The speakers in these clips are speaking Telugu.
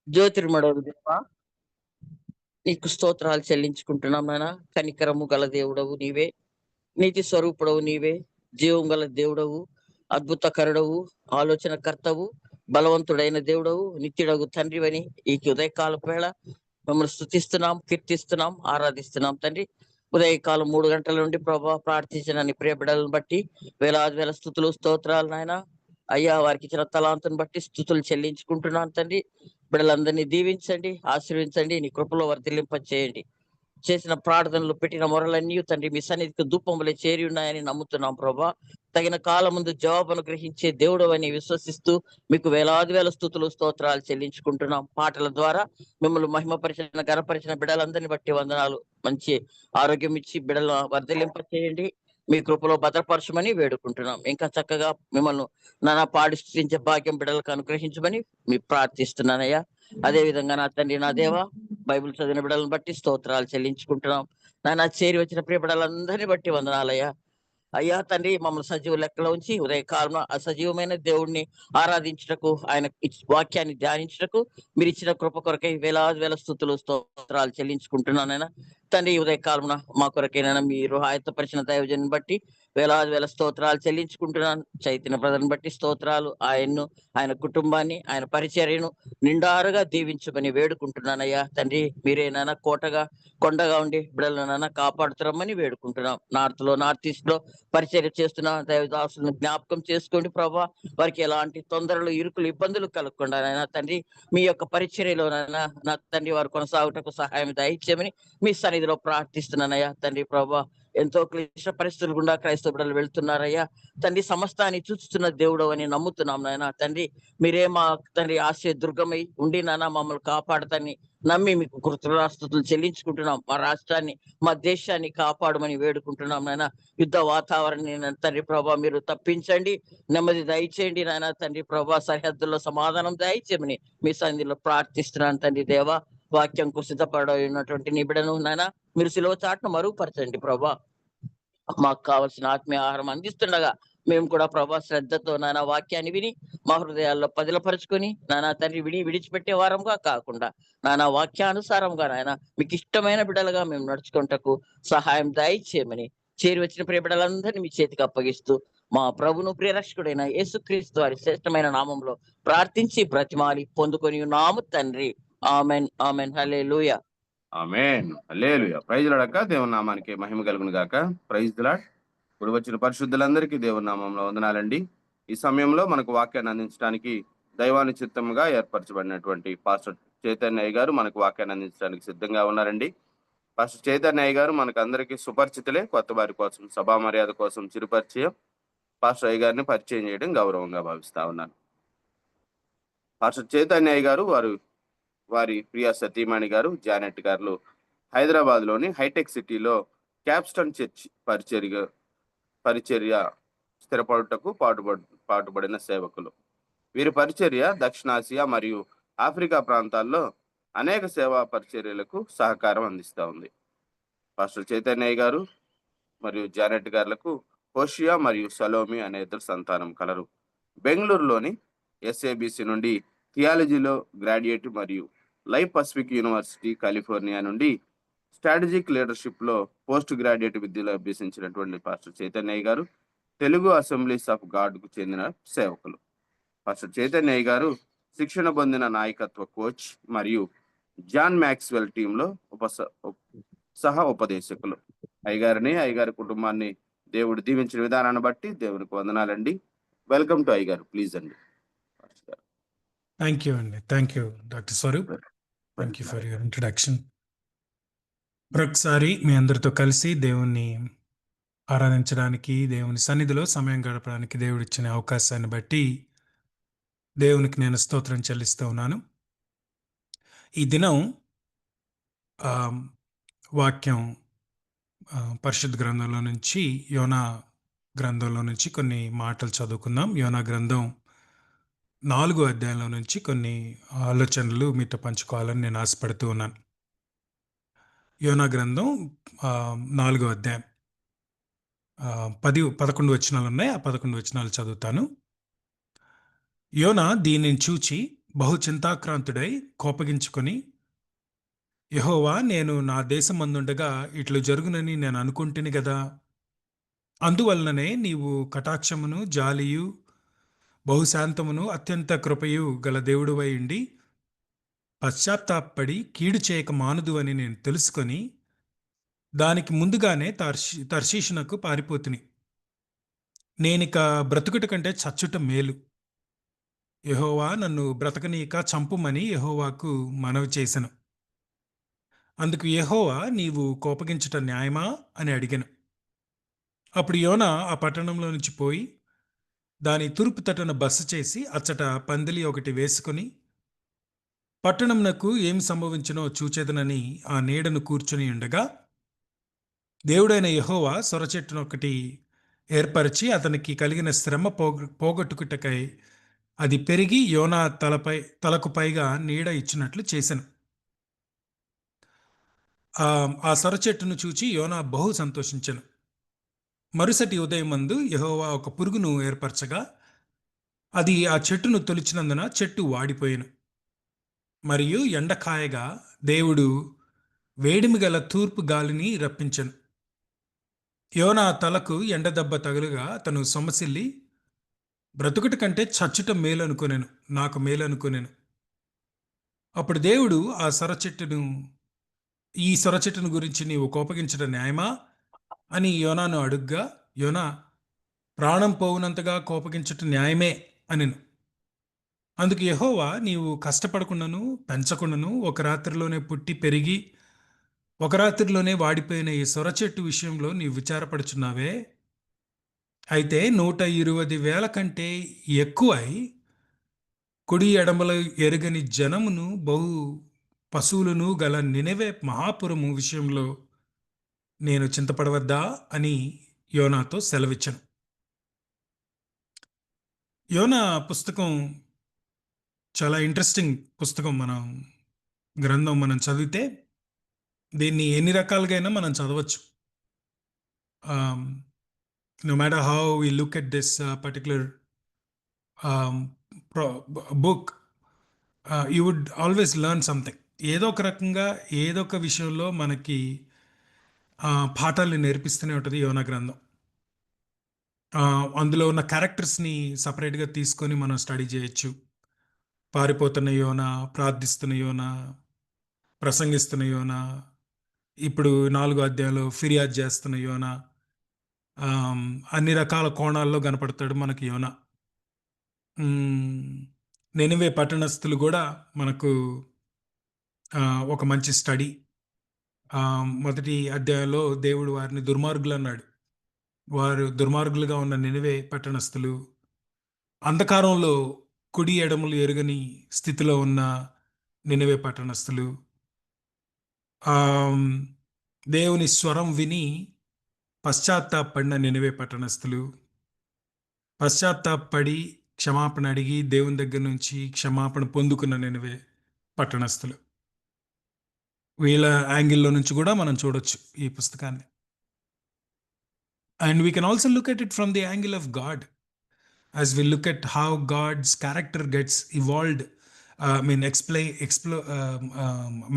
జ్యోతిర్మడోలు దేవా, నీకు స్తోత్రాలు చెల్లించుకుంటున్నాం నాయన. కనికరము గల దేవుడవు నీవే, నీతి స్వరూపుడవు నీవే, జీవం గల దేవుడవు, అద్భుతకరుడవు, ఆలోచన కర్తవు, బలవంతుడైన దేవుడవు, నిత్యుడగు తండ్రివని ఈ ఉదయకాలపు వేళ మిమ్మల్ని స్తుతిస్తున్నాం, కీర్తిస్తున్నాం, ఆరాధిస్తున్నాం తండ్రి. ఉదయకాలం 3 గంటల నుండి ప్రభా ప్రార్థించిన నీ ప్రియ బిడ్డలను బట్టి వేలాది వేల స్తుతులు స్తోత్రాలు నాయన. అయ్యా, వారికి ఇచ్చిన తలాంతుని బట్టి స్తుతులు చెల్లించుకుంటున్నాను తండ్రి. బిడ్డలందరినీ దీవించండి, ఆశీర్వించండి, నీ కృపలో వర్ధిల్లింప చేయండి. చేసిన ప్రార్థనలు, పెట్టిన మొరలన్నీ తండ్రి మీ సన్నిధికి ధూపములే చేరి ఉన్నాయని నమ్ముతున్నాం ప్రభా. తగిన కాలం ముందు జవాబును గ్రహించే దేవుడు అని విశ్వసిస్తూ మీకు వేలాది వేల స్తుతులు స్తోత్రాలు చెల్లించుకుంటున్నాం. పాటల ద్వారా మిమ్మల్ని మహిమపరిచిన, గణపరిచిన బిడ్డలందరినీ బట్టి వందనాలు. మంచి ఆరోగ్యం ఇచ్చి బిడ్డలను వర్ధలింప చేయండి, మీ కృపలో భద్రపరచమని వేడుకుంటున్నాం. ఇంకా చక్కగా మిమ్మల్ని నానా పాడి స్తుతించే భాగ్యం బిడ్డలకు అనుగ్రహించమని మీ ప్రార్థిస్తున్నానయ్యా. అదే విధంగా నా తండ్రి, నా దేవా, బైబిల్ చదివిన బిడ్డలను బట్టి స్తోత్రాలు చెల్లించుకుంటున్నాం. నాయన, చేరి వచ్చిన ప్రియ బిడ్డలందరినీ బట్టి వందనాలయ్యా. అయ్యా తండ్రి, మమ్మల్ని సజీవ లెక్కలో ఉంచి ఉదయకాలంలో అసజీవమైన దేవుణ్ణి ఆరాధించుటకు, ఆయన వాక్యాన్ని ధ్యానించుటకు మీరు ఇచ్చిన కృప కొరకై వేలాది వేల స్తుతులు స్తోత్రాలు చెల్లించుకుంటున్నానైనా తండ్రి. ఉదయకాలమున మా కొరకైనా మీరు ఆయత్తపరిచిన దైవజన్ని బట్టి వేలాది వేల స్తోత్రాలు చెల్లించుకుంటున్నాను. చైతన్య ప్రజలను బట్టి స్తోత్రాలు. ఆయన్ను, ఆయన కుటుంబాన్ని, ఆయన పరిచర్యను నిండారుగా దీవించమని వేడుకుంటున్నానయ్యా తండ్రి. మీరేనైనా కోటగా, కొండగా ఉండి బిడ్డలనైనా కాపాడుతారమని వేడుకుంటున్నాం. నార్త్ ఈస్ట్ లో పరిచర్య చేస్తున్న దైవదాసులను జ్ఞాపకం చేసుకోండి ప్రభా. వారికి ఎలాంటి తొందరలు, ఇరుకులు, ఇబ్బందులు కలగకుండా నాయనా తండ్రి, మీ యొక్క పరిచర్యలోనైనా నా తండ్రి వారు కొనసాగుటకు సహాయం దయచేయమని మీ సన్నిధిలో ప్రార్థిస్తున్నానయ్యా తండ్రి ప్రభా. ఎంతో క్లిష్ట పరిస్థితులు గుండా క్రైస్తవ బిడ్డలు వెళ్తున్నారయ్యా తండ్రి. సమస్తాన్ని చూస్తున్న దేవుడు అని నమ్ముతున్నాం నాయన తండ్రి. మీరే మా తండ్రి ఆశ్రయ దుర్గమై ఉండి నాన్న మమ్మల్ని కాపాడుతాన్ని నమ్మి మీకు కృతజ్ఞతాస్తుతులు చెల్లించుకుంటున్నాం. మా రాష్ట్రాన్ని, మా దేశాన్ని కాపాడమని వేడుకుంటున్నాం నాయన. యుద్ధ వాతావరణం తండ్రి ప్రభా మీరు తప్పించండి, నెమ్మది దయచేయండి నాయన తండ్రి ప్రభా. సరిహద్దుల్లో సమాధానం దయచేయమని మీ సన్నిధిలో ప్రార్థిస్తున్నాను తండ్రి దేవా. వాక్యంకు సిద్ధపడినటువంటి నిబిడను నాయన మీరు సిలువ చాటును మరుగుపరచండి ప్రభా. మాకు కావలసిన ఆత్మీయ ఆహారం అందిస్తుండగా మేము కూడా ప్రభా శ్రద్ధతో నానా వాక్యాన్ని విని మా హృదయాల్లో పదిలపరుచుకొని నానా తండ్రి విడిచిపెట్టే వారంగా కాకుండా నానా వాక్యానుసారంగా నాయన మీకు ఇష్టమైన బిడ్డలుగా మేము నడుచుకుంటకు సహాయం దయచేయమని చేరి వచ్చిన ప్రియ బిడ్డలందరినీ మీ చేతికి అప్పగిస్తూ మా ప్రభును ప్రియరక్షకుడైన యేసుక్రీస్తు వారి శ్రేష్టమైన నామంలో ప్రార్థించి బ్రతిమాలి పొందుకొని ఉన్నాము తండ్రి. ఆమెన్, ఆమెన్. హల్లెలూయా. ఆమేన్, హల్లెలూయా. ప్రైజ్ లాడక దేవుని నామానికి మహిమ కలుగును గాక. Praise Lord. ఇప్పుడు వచ్చిన పరిశుద్ధులందరికీ దేవుని నామంలో వందనాలండి. ఈ సమయంలో మనకు వాక్యాన్ని అందించడానికి దైవాన్ని చిత్తముగా ఏర్పరచబడినటువంటి పాస్టర్ చైతన్య గారు మనకు వాక్యాన్ని అందించడానికి సిద్ధంగా ఉన్నారండి. పాస్టర్ చైతన్య గారు మనకు అందరికీ సుపరిచితులే. కొత్త వారి కోసం, సభా మర్యాద కోసం చిరుపరిచయం. పాస్టర్ అయ్య గారిని పరిచయం చేయడం గౌరవంగా భావిస్తా ఉన్నాను. పాస్టర్ చైతన్య గారు వారి ప్రియ సతీమణి గారు జానెట్ గారు హైదరాబాద్ లోని హైటెక్ సిటీలో క్యాప్స్టన్ చర్చ్ పరిచర్య స్థిరపడుటకు పాటుపడిన సేవకులు. వీరి పరిచర్య దక్షిణాసియా మరియు ఆఫ్రికా ప్రాంతాల్లో అనేక సేవా పరిచర్యలకు సహకారం అందిస్తూ ఉంది. పాస్టర్ చైతన్య గారు మరియు జానెట్ గారులకు హోషియా మరియు సలోమి అనే ఇద్దరు సంతానం కలరు. బెంగళూరులోని SABC నుండి థియాలజీలో గ్రాడ్యుయేట్ మరియు లైఫ్ పసిఫిక్ యూనివర్సిటీ కాలిఫోర్నియా నుండి స్ట్రాటజిక్ లీడర్షిప్ లో పోస్ట్ గ్రాడ్యుయేట్ విద్యలో అభ్యసించినటువంటి పాస్టర్ చైతన్య గారు తెలుగు అసెంబ్లీస్ ఆఫ్ గాడ్ కు చెందిన సేవకులు. పాస్టర్ చైతన్య గారు శిక్షణ పొందిన నాయకత్వ కోచ్ మరియు జాన్ మ్యాక్స్వెల్ టీంలో సహ ఉపదేశకులు. అయ్యగారి కుటుంబాన్ని దేవుడు దీవించిన విధానాన్ని బట్టి దేవునికి వందనాలండి. వెల్కమ్ టు అయ్యగారు. ప్లీజ్ అండి. థ్యాంక్ యూ అండి. Thank you doctor Swaroop. Thank you for your introduction. మరొకసారి మీ అందరితో కలిసి దేవుణ్ణి ఆరాధించడానికి, దేవుని సన్నిధిలో సమయం గడపడానికి దేవుడు ఇచ్చిన అవకాశాన్ని బట్టి దేవునికి నేను స్తోత్రం చెల్లిస్తూ ఉన్నాను. ఈ దినం వాక్యం పరిశుద్ధ గ్రంథంలో నుంచి, యోనా గ్రంథంలో నుంచి కొన్ని మాటలు చదువుకుందాం. యోనా గ్రంథం 4వ అధ్యాయంలో నుంచి కొన్ని ఆలోచనలు మీతో పంచుకోవాలని నేను ఆశపడుతూ ఉన్నాను. యోనా గ్రంథం 4వ అధ్యాయం 11 వచనాలు ఉన్నాయి. ఆ 11 వచనాలు చదువుతాను. యోనా దీనిని చూచి బహు చింతాక్రాంతుడై కోపగించుకొని, యెహోవా, నేను నా దేశమందుండగా ఇట్లు జరుగునని నేను అనుకుంటిని గదా! అందువలననే నీవు కటాక్షమును, జాలియు, బహుశాంతమును, అత్యంత కృపయు గల దేవుడవై ఉండి, పశ్చాత్తాపపడి కీడు చేయక మానుదు అని నేను తెలుసుకొని, దానికి ముందుగానే తర్షీషునకు పారిపోతిని. నేనిక బ్రతుకుట కంటే చచ్చుట మేలు. యెహోవా, నన్ను బ్రతకనీక చంపుమని యెహోవాకు మనవి చేసెను. అందుకు యెహోవా, నీవు కోపగించుట న్యాయమా అని అడిగెను. అప్పుడు యోనా ఆ పట్టణంలో నుంచి పోయి దాని తూర్పు తట్టున బస చేసి అచ్చట పందిలి ఒకటి వేసుకుని, పట్టణమునకు ఏమి సంభవించునో చూచెదనని ఆ నీడను కూర్చుని ఉండగా, దేవుడైన యెహోవా సొరచెట్టునొకటి ఏర్పరచి అతనికి కలిగిన శ్రమ పోగొట్టుకుటకై అది పెరిగి యోనా తలకు పైగా నీడ ఇచ్చినట్లు చేసెను. ఆ సొరచెట్టును చూచి యోనా బహు సంతోషించెను. మరుసటి ఉదయమందు యెహోవా ఒక పురుగును ఏర్పరచగా, అది ఆ చెట్టును తొలిచినందున చెట్టు వాడిపోయెను. మరియు ఎండకాయగా దేవుడు వేడిమి గల తూర్పు గాలిని రప్పించెను. యోనా తలకు ఎండదెబ్బ తగులుగా అతను సొమ్మసిల్లి, బ్రతుకుట కంటే చచ్చుట మేలనుకొనెను, నాకు మేలనుకొనెను. అప్పుడు దేవుడు ఈ సొరచెట్టును గురించి నీవు కోపగించడం న్యాయమా అని యోనాను అడుగ్గా, యోనా, ప్రాణం పోవునంతగా కోపగించుట న్యాయమే అనెను. అందుకు యెహోవా, నీవు కష్టపడకుండాను పెంచకుండాను ఒక రాత్రిలోనే పుట్టి పెరిగి ఒక రాత్రిలోనే వాడిపోయిన ఈ సొరచెట్టు విషయంలో నీవు విచారపడుచున్నావే, అయితే 120,000 కంటే ఎక్కువై కుడి ఎడమలు ఎరుగని జనమును బహు పశువులను గల నినెవె మహాపురము విషయంలో నేను చింతపడవద్దా అని యోనాతో సెలవిచ్చెను. యోనా పుస్తకం చాలా ఇంట్రెస్టింగ్ పుస్తకం. గ్రంథం మనం చదివితే దీన్ని ఎన్ని రకాలుగా మనం చదవచ్చు. No matter how we look at this particular book, you would always learn something. ఏదో ఒక రకంగా ఏదో ఒక విషయంలో మనకి పాఠాలు నేర్పిస్తూనే ఉంటుంది యోనా గ్రంథం. అందులో ఉన్న క్యారెక్టర్స్ని సపరేట్గా తీసుకొని మనం స్టడీ చేయొచ్చు. పారిపోతున్న యోనా, ప్రార్థిస్తున్న యోనా, ప్రసంగిస్తున్న యోనా, ఇప్పుడు 4 అధ్యాయంలో ఫిర్యాదు చేస్తున్న యోనా, అన్ని రకాల కోణాల్లో కనపడతాడు మనకి యోనా. నెనివే పట్టణస్థులు కూడా మనకు ఒక మంచి స్టడీ. మొదటి అధ్యాయంలో దేవుడు వారిని దుర్మార్గులు అన్నాడు. వారు దుర్మార్గులుగా ఉన్న నెనివే పట్టణస్థులు, అంధకారంలో కుడి ఎడములు ఎరుగని స్థితిలో ఉన్న నెనివే పట్టణస్థులు, దేవుని స్వరం విని పశ్చాత్తాపడిన నెనివే పట్టణస్థులు, పశ్చాత్తాపడి క్షమాపణ అడిగి దేవుని దగ్గర నుంచి క్షమాపణ పొందుకున్న నెనివే పట్టణస్థులు. వీళ్ళ యాంగిల్లో నుంచి కూడా మనం చూడొచ్చు ఈ పుస్తకాన్ని. And we can also look at it from the angle of God, as we look at how God's character gets evolved,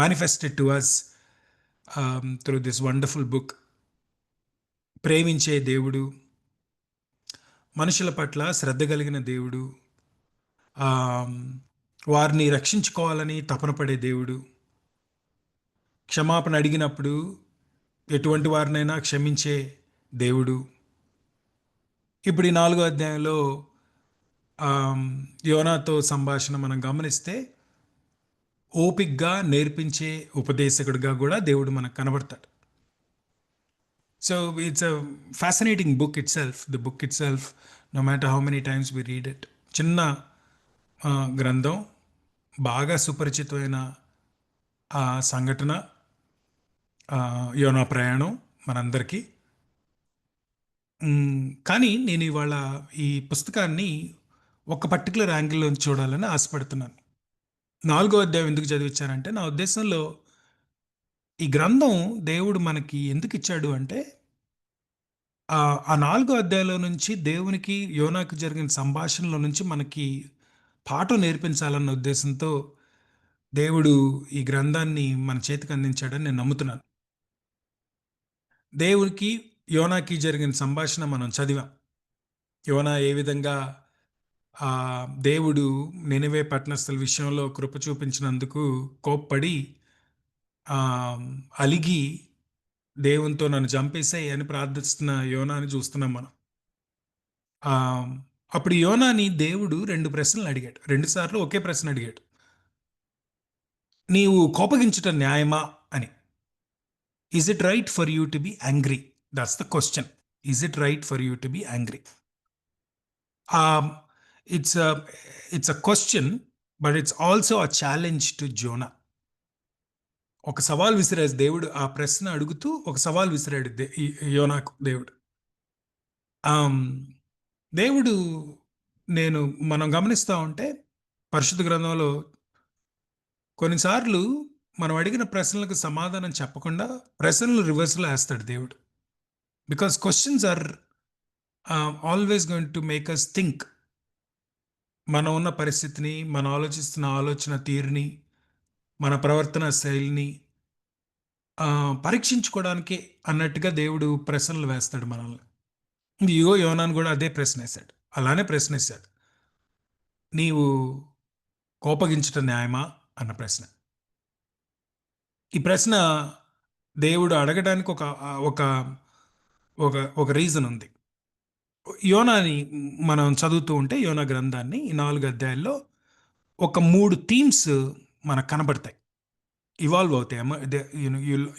manifested to us through this wonderful book. ప్రేమించే దేవుడు, మనుషుల పట్ల శ్రద్ధ కలిగిన దేవుడు, వారిని రక్షించుకోవాలని తపన పడే దేవుడు, క్షమాపణ అడిగినప్పుడు ఎటువంటి వారినైనా క్షమించే దేవుడు. ఇప్పుడు ఈ 4వ అధ్యాయంలో యోనాతో సంభాషణ మనం గమనిస్తే ఓపిక్గా నేర్పించే ఉపదేశకుడిగా కూడా దేవుడు మనకు కనబడతాడు. So it's a fascinating book itself. The book itself, no matter how many times we read it. చిన్న గ్రంథం, బాగా సుపరిచితమైన సంఘటన యోనా ప్రయాణం మనందరికీ. కానీ నేను ఇవాళ ఈ పుస్తకాన్ని ఒక పర్టికులర్ యాంగిల్లో చూడాలని ఆశపడుతున్నాను. 4వ అధ్యాయం ఎందుకు చదివించానంటే, నా ఉద్దేశంలో ఈ గ్రంథం దేవుడు మనకి ఎందుకు ఇచ్చాడు అంటే, ఆ 4వ అధ్యాయంలో నుంచి దేవునికి యోనాకు జరిగిన సంభాషణలో నుంచి మనకి పాఠం నేర్పించాలన్న ఉద్దేశంతో దేవుడు ఈ గ్రంథాన్ని మన చేతికి అందించాడని నేను నమ్ముతున్నాను. దేవుడికి యోనాకి జరిగిన సంభాషణ మనం చదివాం. యోనా ఏ విధంగా ఆ దేవుడు నినివే పట్టణస్థుల విషయంలో కృప చూపించినందుకు కోప్పడి ఆ అలిగి దేవునితో నన్ను చంపేసాయి అని ప్రార్థిస్తున్న యోనాని చూస్తున్నాం మనం. ఆ అప్పుడు యోనాని దేవుడు 2 ప్రశ్నలు అడిగాడు. 2 సార్లు ఒకే ప్రశ్న అడిగాడు. నీవు కోపగించుట న్యాయమా అని. Is it right for you to be angry? That's the question. Is it right for you to be angry? It's a question, but it's also a challenge to Zona. ఒక సవాల్ విసిరాడు దేవుడు. ఆ ప్రశ్న అడుగుతూ ఒక సవాల్ విసిరాడు యోనాకు దేవుడు. దేవుడు మనం గమనిస్తూ ఉంటే పరిశుద్ధ గ్రంథంలో కొన్నిసార్లు మనం అడిగిన ప్రశ్నలకు సమాధానం చెప్పకుండా ప్రశ్నలు రివర్స్లో వేస్తాడు దేవుడు. Because questions are always going to make us think. మనం ఉన్న పరిస్థితిని, మనం ఆలోచిస్తున్న ఆలోచన తీరుని, మన ప్రవర్తన శైలిని పరీక్షించుకోవడానికి అన్నట్టుగా దేవుడు ప్రశ్నలు వేస్తాడు మనల్ని. ఇగో యోనాను కూడా అదే ప్రశ్న వేశాడు. అలానే ప్రశ్న వేశాడు, నీవు కోపగించట న్యాయమా అన్న ప్రశ్న. ఈ ప్రశ్న దేవుడు అడగడానికి ఒక ఒక ఒక రీజన్ ఉంది. యోనాని మనం చదువుతూ ఉంటే యోనా గ్రంథాన్ని ఈ 4 అధ్యాయాల్లో ఒక 3 థీమ్స్ మనకు కనబడతాయి, ఇవాల్వ్ అవుతాయి.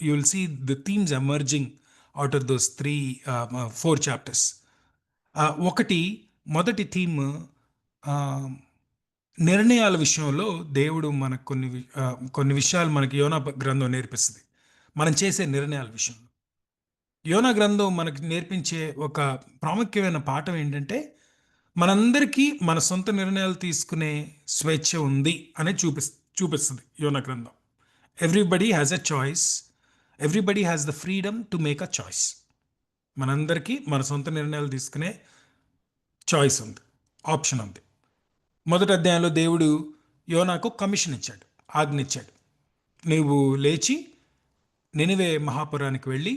You will see the themes emerging out of those 4 chapters. మొదటి థీమ్ నిర్ణయాల విషయంలో దేవుడు మనకు కొన్ని విషయాలు మనకి యోనా గ్రంథం నేర్పిస్తుంది. మనం చేసే నిర్ణయాల విషయంలో యోనా గ్రంథం మనకి నేర్పించే ఒక ప్రాముఖ్యమైన పాఠం ఏంటంటే, మనందరికీ మన సొంత నిర్ణయాలు తీసుకునే స్వేచ్ఛ ఉంది అని చూపిస్తుంది యోనా గ్రంథం. Everybody has a choice. Everybody has the freedom to make a choice. మనందరికీ మన సొంత నిర్ణయాలు తీసుకునే చాయిస్ ఉంది, ఆప్షన్ ఉంది. మొదటి అధ్యాయంలో దేవుడు యోనాకు కమిషన్ ఇచ్చాడు, ఆజ్ఞ ఇచ్చాడు. నీవు లేచి నినివే మహాపురానికి వెళ్ళి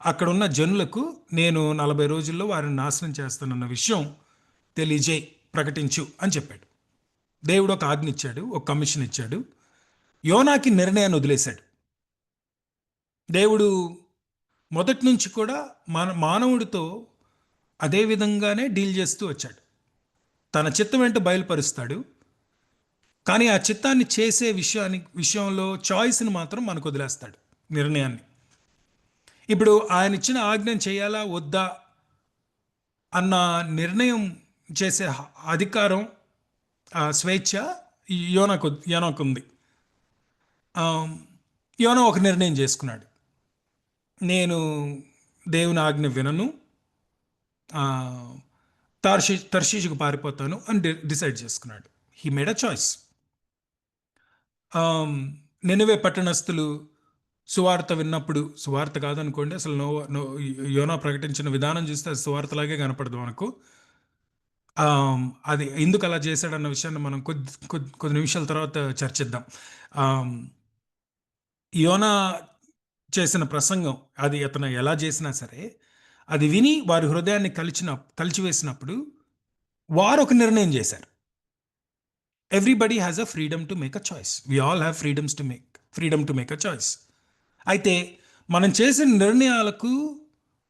అక్కడ ఉన్న జనులకు నేను 40 రోజుల్లో వారిని నాశనం చేస్తానన్న విషయం తెలియజేయి, ప్రకటించు అని చెప్పాడు. దేవుడు ఒక ఆజ్ఞ ఇచ్చాడు, ఒక కమిషన్ ఇచ్చాడు. యోనాకి నిర్ణయాన్ని వదిలేశాడు. దేవుడు మొదటి నుంచి కూడా మానవుడితో అదే విధంగానే డీల్ చేస్తూ వచ్చాడు. తన చిత్తం ఏంటో బయలుపరుస్తాడు, కానీ ఆ చిత్తాన్ని చేసే విషయంలో చాయిస్ని మాత్రం మనకు వదిలేస్తాడు, నిర్ణయాన్ని. ఇప్పుడు ఆయన ఇచ్చిన ఆజ్ఞను చేయాలా వద్దా అన్న నిర్ణయం చేసే అధికారం, స్వేచ్ఛ యోనాకు ఉంది. యోనా ఒక నిర్ణయం చేసుకున్నాడు, నేను దేవుని ఆజ్ఞ వినను, తర్షీషుకు పారిపోతాను అని డిసైడ్ చేసుకున్నాడు. He made a choice. Nineveh పట్టణస్థులు సువార్త విన్నప్పుడు, సువార్త కాదనుకోండి, అసలు యోనా ప్రకటించిన విధానం చూస్తే అది సువార్తలాగే కనపడదు మనకు. అది ఎందుకు అలా చేశాడన్న విషయాన్ని మనం కొద్ది నిమిషాల తర్వాత చర్చిద్దాం. యోనా చేసిన ప్రసంగం, అది అతను ఎలా చేసినా సరే, అది విని వారి హృదయాన్ని కలిచివేసినప్పుడు వారు ఒక నిర్ణయం చేశారు. Everybody has a freedom to make a choice. We all have freedom to make a choice. అయితే మనం చేసిన నిర్ణయాలకు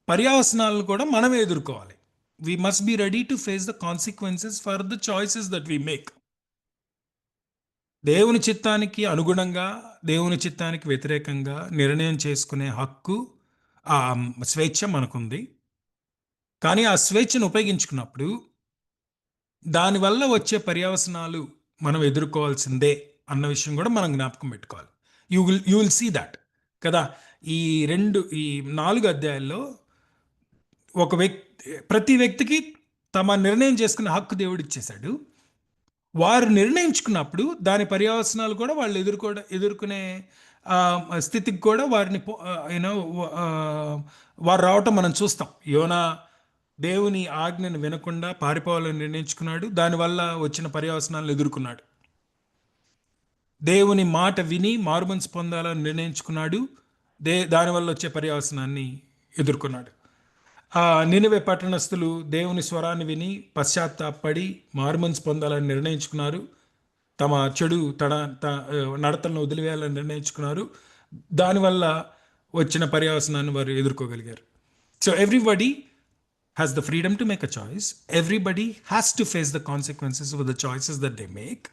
పర్యవసనాలను కూడా మనమే ఎదుర్కోవాలి. We must be ready to face the consequences for the choices that we make. దేవుని చిత్తానికి అనుగుణంగా, దేవుని చిత్తానికి వ్యతిరేకంగా నిర్ణయం చేసుకునే హక్కు, ఆ స్వేచ్ఛ మనకుంది. కానీ ఆ స్వేచ్ఛను ఉపయోగించుకున్నప్పుడు దానివల్ల వచ్చే పర్యవసనాలు మనం ఎదుర్కోవాల్సిందే అన్న విషయం కూడా మనం జ్ఞాపకం పెట్టుకోవాలి. యూ విల్ సీ దాట్ కదా. ఈ 4 అధ్యాయాల్లో ప్రతి వ్యక్తికి తమ నిర్ణయం చేసుకునే హక్కు దేవుడు ఇచ్చేశాడు. వారు నిర్ణయించుకున్నప్పుడు దాని పర్యవసనాలు కూడా వాళ్ళు ఎదుర్కొనే స్థితికి కూడా వారు రావటం మనం చూస్తాం. యోనా దేవుని ఆజ్ఞను వినకుండా పారిపోవాలని నిర్ణయించుకున్నాడు. దానివల్ల వచ్చిన పర్యవసనాలను ఎదుర్కొన్నాడు. దేవుని మాట విని మారుమనసు పొందాలని నిర్ణయించుకున్నాడు. దానివల్ల వచ్చే పర్యవసనాన్ని ఎదుర్కొన్నాడు. ఆ నినివే పట్టణస్థులు దేవుని స్వరాన్ని విని పశ్చాత్తాపడి మారుమనసు పొందాలని నిర్ణయించుకున్నారు. తమ చెడు నడతలను వదిలివేయాలని నిర్ణయించుకున్నారు. దానివల్ల వచ్చిన పర్యవసనాన్ని వారు ఎదుర్కోగలిగారు. So everybody has the freedom to make a choice. Everybody has to face the consequences of the choices that they make.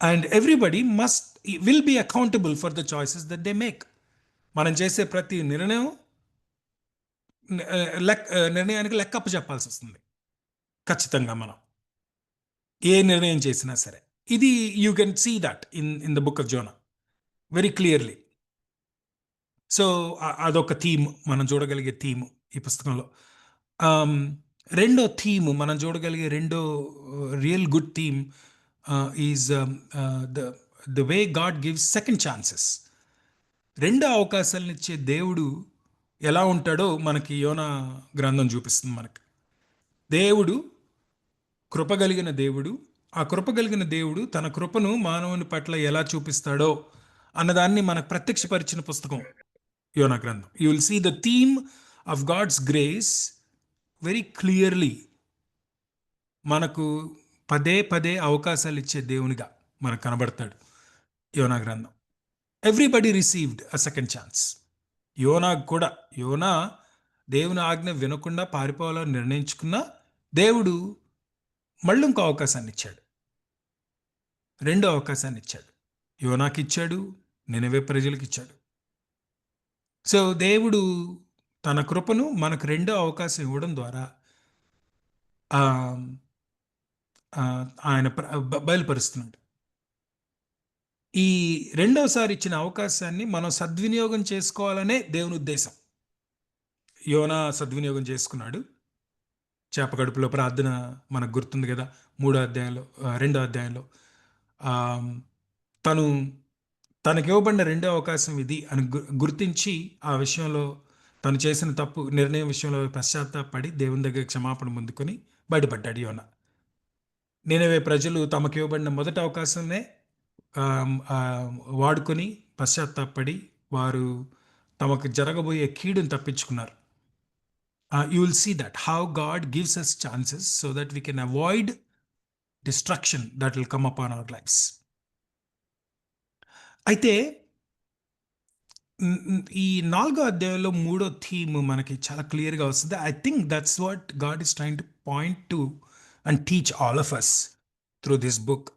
And everybody will be accountable for the choices that they make. మనం చేసే ప్రతి నిర్ణయానికి లెక్కప్ప చెప్పాల్సి వస్తుంది ఖచ్చితంగా. మనం ఏ నిర్ణయం చేసినా సరే, ఇది you can see that in the book of Jonah very clearly. So అదొక థీమ్, మనం చూడగలిగే థీమ్ ఈ పుస్తకంలో. రెండో థీమ్, మనం చూడగలిగే రెండో real good theme is the way God gives second chances. రెండో అవకాశాలను ఇచ్చే దేవుడు ఎలా ఉంటాడో మనకి యోనా గ్రంథం చూపిస్తుంది. మనకి దేవుడు కృపగలిగిన దేవుడు. ఆ కృపగలిగిన దేవుడు తన కృపను మానవుని పట్ల ఎలా చూపిస్తాడో అన్నదాన్ని మనకు ప్రత్యక్షపరిచిన పుస్తకం యోనా గ్రంథం. You will see the theme of God's grace very clearly. మనకు పదే పదే అవకాశాలు ఇచ్చే దేవునిగా మనకు కనబడతాడు యోనా గ్రంథం. Everybody received a second chance. యోనా కూడా, యోనా దేవుని ఆజ్ఞ వినకుండా పారిపోవాలని నిర్ణయించుకున్న దేవుడు మళ్ళీ ఇంకో అవకాశాన్ని ఇచ్చాడు. రెండో అవకాశాన్ని ఇచ్చాడు. యోనాకి ఇచ్చాడు, నినవే ప్రజలకు ఇచ్చాడు. సో దేవుడు తన కృపను మనకు రెండో అవకాశం ఇవ్వడం ద్వారా ఆయన బయలుపరుస్తున్నాడు. ఈ రెండవసారి ఇచ్చిన అవకాశాన్ని మనం సద్వినియోగం చేసుకోవాలనే దేవుని ఉద్దేశం. యోనా సద్వినియోగం చేసుకున్నాడు. చేపకడుపులో ప్రార్థన మనకు గుర్తుంది కదా, 2వ అధ్యాయంలో తనకి ఇవ్వబడిన రెండో అవకాశం ఇది అని గుర్తించి ఆ విషయంలో తను చేసిన తప్పు నిర్ణయం విషయంలో పశ్చాత్తాపడి దేవుని దగ్గర క్షమాపణ పొందుకొని బయటపడ్డాడు యోనా. నినవే ప్రజలు తమకు ఇవ్వబడిన మొదటి అవకాశమే వాడుకొని పశ్చాత్తాపడి వారు తమకు జరగబోయే కీడును తప్పించుకున్నారు. You will see that how God gives us chances so that we can avoid destruction that will come upon our lives. అయితే ఈ 4వ అధ్యాయంలో 3వ థీమ్ మనకి చాలా క్లియర్గా వస్తుంది. I think that's what God is trying to point to and teach all of us through this book,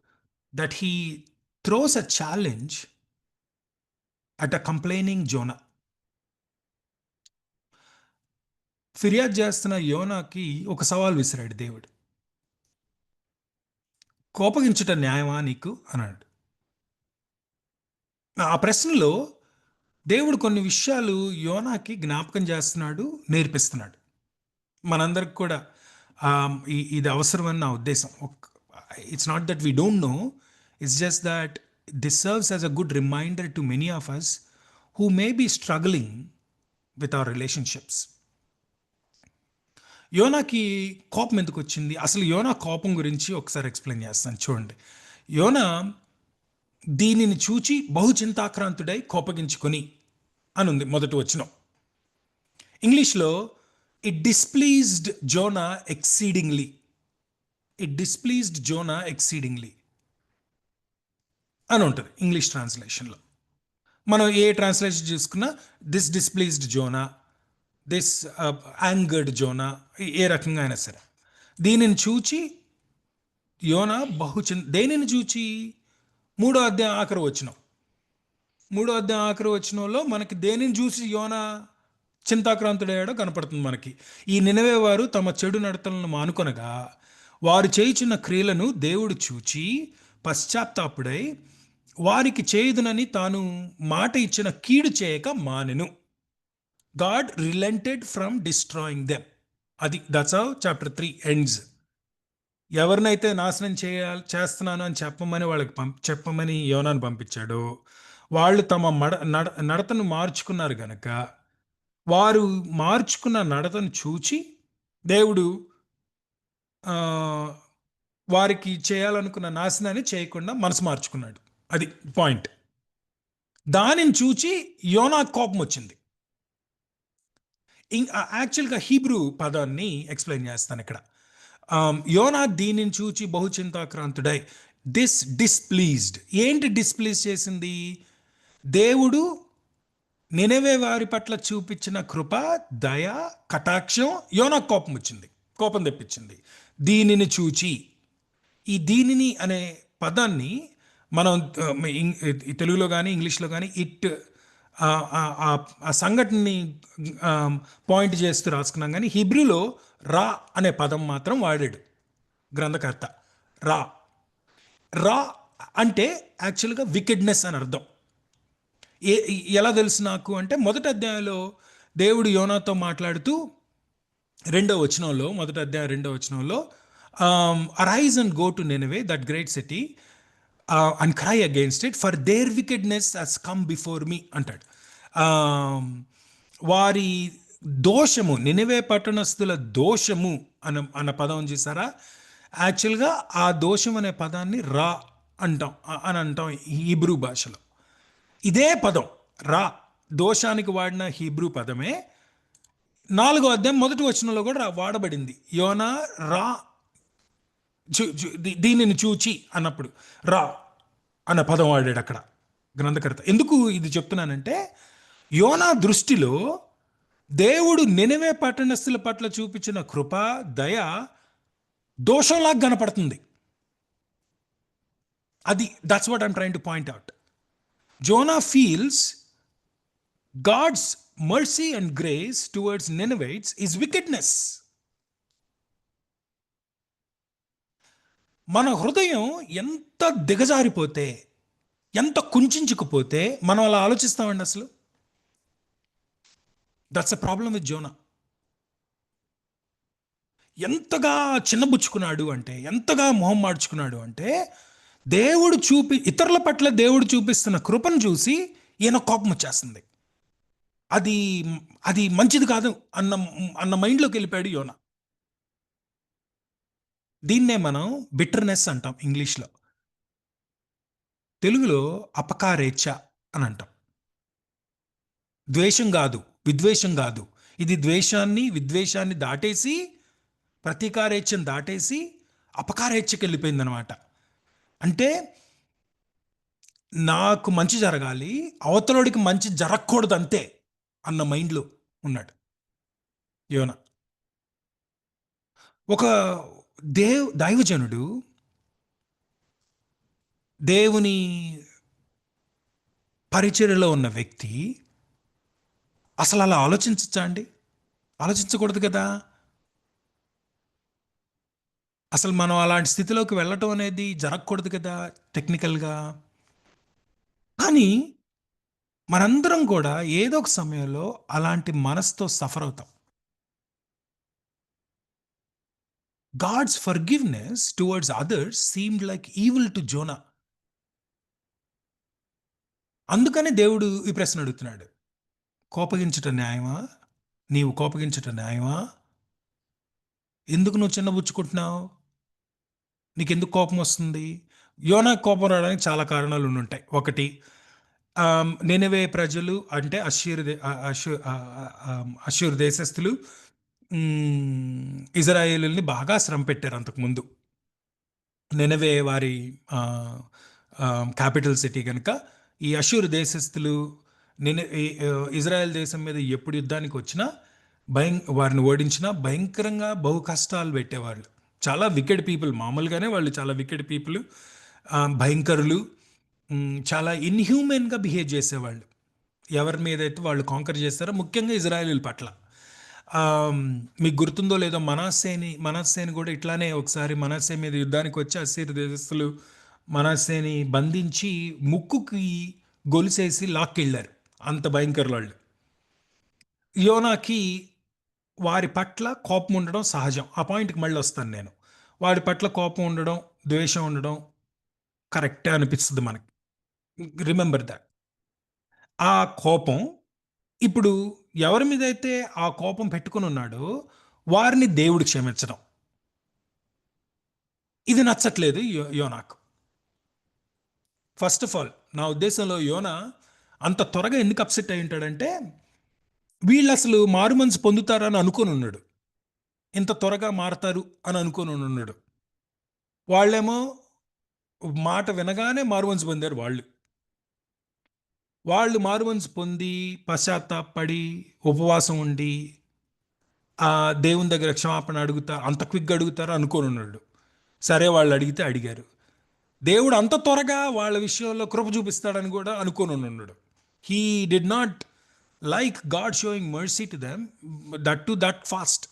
that he throws a challenge at a complaining Jonah. ఫిర్యాదు చేస్తున్న యోనాకి ఒక సవాల్ విసిరాడు దేవుడు. కోపగించుట న్యాయమా నీకు అన్నాడు. ఆ ప్రశ్నలో దేవుడు కొన్ని విషయాలు యోనాకి జ్ఞాపకం చేస్తున్నాడు, నేర్పిస్తున్నాడు. మనందరికి కూడా ఇది అవసరమని నా ఉద్దేశం. It's not that we don't know, it's just that this serves as a good reminder to many of us who may be struggling with our relationships. యోనాకి కోపం ఎందుకు వచ్చింది? అసలు యోనా కోపం గురించి ఒకసారి ఎక్స్ప్లెయిన్ చేస్తాను చూడండి. యోనా దీనిని చూచి బహుచింతాక్రాంతుడై కోపగించుకొని అని ఉంది మొదటి వచనం. ఇంగ్లీష్లో it displeased Jonah exceedingly. It displeased Jonah exceedingly అని ఉంటుంది ఇంగ్లీష్ ట్రాన్స్లేషన్లో. మనం ఏ ట్రాన్స్లేషన్ చూసుకున్నా this displeased Jonah, this angered Jonah, ఏ రకంగా అయినా సరే దీనిని చూచి యోనా దేనిని చూచి 3వ అధ్యాయం ఆఖరి వచనంలో మనకి దేనిని చూసి యోనా చింతాక్రాంతుడయ్యాడో కనపడుతుంది మనకి. ఈ నినవే వారు తమ చెడు నడతలను మానుకొనగా వారు చేయుచున్న క్రియలను దేవుడు చూచి పశ్చాత్తాపుడై వారికి చేయుదునని తాను మాట ఇచ్చిన కీడు చేయక మానెను. God relented from destroying them. That's how chapter 3 ends. ఎవరినైతే నాశనం చేస్తున్నాను అని చెప్పమని యోనాను పంపించాడో వాళ్ళు తమ నడతను మార్చుకున్నారు గనక వారు మార్చుకున్న నడతను చూచి దేవుడు ఆ, వారికి చేయాలనుకున్న నాశనాన్ని చేయకుండా మనసు మార్చుకున్నాడు. అది పాయింట్. దానిని చూచి యోనా కోపం వచ్చింది. యాక్చువల్గా హీబ్రూ పదాన్ని ఎక్స్ప్లెయిన్ చేస్తాను ఇక్కడ. యోనా దీనిని చూచి బహుచింతాక్రాంతుడై డిస్ప్లీజ్డ్. ఏంటి డిస్ప్లీజ్ చేసింది? దేవుడు నినవే వారి పట్ల చూపించిన కృప, దయ, కటాక్షం యోనా కోపం వచ్చింది, కోపం తెప్పించింది. దీనిని చూచి, ఈ దీనిని అనే పదాన్ని మనం తెలుగులో కానీ ఇంగ్లీష్లో కానీ ఆ సంఘటనని పాయింట్ చేస్తూ రాసుకున్నాం. కానీ హిబ్రూలో రా అనే పదం మాత్రం వాడాడు గ్రంథకర్త. రా రా అంటే యాక్చువల్గా వికెడ్నెస్ అని అర్థం. ఎలా తెలుసు నాకు అంటే, మొదటి అధ్యాయంలో దేవుడు యోనాతో మాట్లాడుతూ మొదటి అధ్యాయం 2వ వచనంలో arise and go to Nineveh, that great city, and cry against it, for their wickedness has come before me అంటాడు. వారి దోషము, నినవే పట్టణస్థుల దోషము అన్న పదం చూసారా? యాక్చువల్గా ఆ దోషం అనే పదాన్ని రా అంటాం హీబ్రూ భాషలో. ఇదే పదం రా దోషానికి వాడిన హీబ్రూ పదమే 4వ అధ్యాయం 1వ వచనంలో కూడా వాడబడింది. యోనా రా దీనిని చూచి అన్నప్పుడు రా అన్న పదం వాడాడు అక్కడ గ్రంథకర్త. ఎందుకు ఇది చెప్తున్నానంటే, యోనా దృష్టిలో దేవుడు నినవే పట్టణస్థుల పట్ల చూపించిన కృప, దయ దోషంలాగా కనపడుతుంది. That's what I'm trying to point out. Jonah feels God's mercy and grace towards Ninevites is wickedness. మన హృదయం ఎంత దిగజారిపోతే, ఎంత కుంచుకుపోతే మనం అలా ఆలోచిస్తామండి అసలు. That's a problem with Zona. ఎంతగా చిన్నబుచ్చుకున్నాడు అంటే, ఎంతగా మొహం మార్చుకున్నాడు అంటే, ఇతరుల పట్ల దేవుడు చూపిస్తున్న కృపను చూసి ఈయన కోపం వచ్చేస్తుంది. అది మంచిది కాదు అన్న మైండ్లోకి వెళ్ళిపోయాడు యోనా. దీన్నే మనం బిటర్నెస్ అంటాం ఇంగ్లీష్లో. తెలుగులో అపకారేచ్ఛ అని అంటాం. ద్వేషం కాదు, విద్వేషం కాదు. ఇది విద్వేషాన్ని దాటేసి, ప్రతీకారేచ్ఛను దాటేసి అపకారేచ్ఛకి వెళ్ళిపోయింది అనమాట. అంటే నాకు మంచి జరగాలి, అవతలోడికి మంచి జరగకూడదు అంతే అన్న మైండ్లో ఉన్నాడు యోనా. ఒక దైవజనుడు, దేవుని పరిచర్యలో ఉన్న వ్యక్తి అసలు అలా ఆలోచించచ్చా అండి? ఆలోచించకూడదు కదా. అసలు మనం అలాంటి స్థితిలోకి వెళ్ళటం అనేది జరగకూడదు కదా టెక్నికల్గా. కానీ మనందరం కూడా ఏదో ఒక సమయంలో అలాంటి మనసుతో సఫర్ అవుతాం. God's forgiveness towards others seemed like evil to Jonah. అందుకనే దేవుడు ఈ ప్రశ్న అడుగుతున్నాడు, కోపగించట న్యాయమా? నీవు కోపగించట న్యాయమా? ఎందుకు నువ్వు చిన్నబుచ్చుకుంటున్నావు? నీకెందుకు కోపం వస్తుంది? యోనా కోపం రావడానికి చాలా కారణాలు ఉంటాయి. ఒకటి, నినవే ప్రజలు అంటే అష్షూరు దేశస్థులు ఇజ్రాయేలుల్ని బాగా శ్రమ పెట్టారు అంతకుముందు. నినవే వారి క్యాపిటల్ సిటీ కనుక ఈ అష్షూరు దేశస్థులు ఇజ్రాయెల్ దేశం మీద ఎప్పుడు యుద్ధానికి వచ్చినా వారిని ఓడించినా భయంకరంగా బహు కష్టాలు పెట్టేవాళ్ళు. చాలా వికెడ్ పీపుల్, మామూలుగానే వాళ్ళు చాలా వికెడ్ పీపుల్, భయంకరులు, చాలా ఇన్హ్యూమన్గా బిహేవ్ చేసేవాళ్ళు. ఎవరి మీద అయితే వాళ్ళు కాంకర్ చేస్తారో, ముఖ్యంగా ఇజ్రాయేలీల పట్ల. మీకు గుర్తుందో లేదో, మనస్సేని కూడా ఇట్లానే ఒకసారి మనస్సే మీద యుద్ధానికి వచ్చి అష్షూరు దేశస్థులు మనస్సేని బంధించి ముక్కుకి గొలుసేసి లాక్కెళ్ళారు. అంత భయంకరులు వాళ్ళు. యోనాకి వారి పట్ల కోపం ఉండడం సహజం. ఆ పాయింట్కి మళ్ళీ వస్తాను నేను. వారి పట్ల కోపం ఉండడం, ద్వేషం ఉండడం కరెక్టే అనిపిస్తుంది మనకి. Remember that. ఆ కోపం ఇప్పుడు ఎవరి మీద అయితే ఆ కోపం పెట్టుకుని ఉన్నాడో వారిని దేవుడు క్షమించడం. ఇది నచ్చట్లేదు యోనాకు. ఫస్ట్ ఆఫ్ ఆల్ నా ఉద్దేశంలో యోనా అంత త్వరగా ఎందుకు అప్సెట్ అయి ఉంటాడంటే, వీళ్ళు అసలు మారు మనసు పొందుతారని అనుకొని ఉన్నాడు. ఇంత త్వరగా మారతారు అని అనుకొని ఉన్నాడు. వాళ్ళేమో మాట వినగానే మారు మనసు పొందారు. వాళ్ళు మారు మనసు పొంది పశ్చాత్తాపడి ఉపవాసం ఉండి ఆ దేవుని దగ్గర క్షమాపణ అంత క్విక్గా అడుగుతారు అనుకొని ఉన్నాడు. సరే, వాళ్ళు అడిగితే అడిగారు. దేవుడు అంత త్వరగా వాళ్ళ విషయంలో కృప చూపిస్తాడని కూడా అనుకొని ఉన్నాడు. He did not like God showing mercy to them that fast.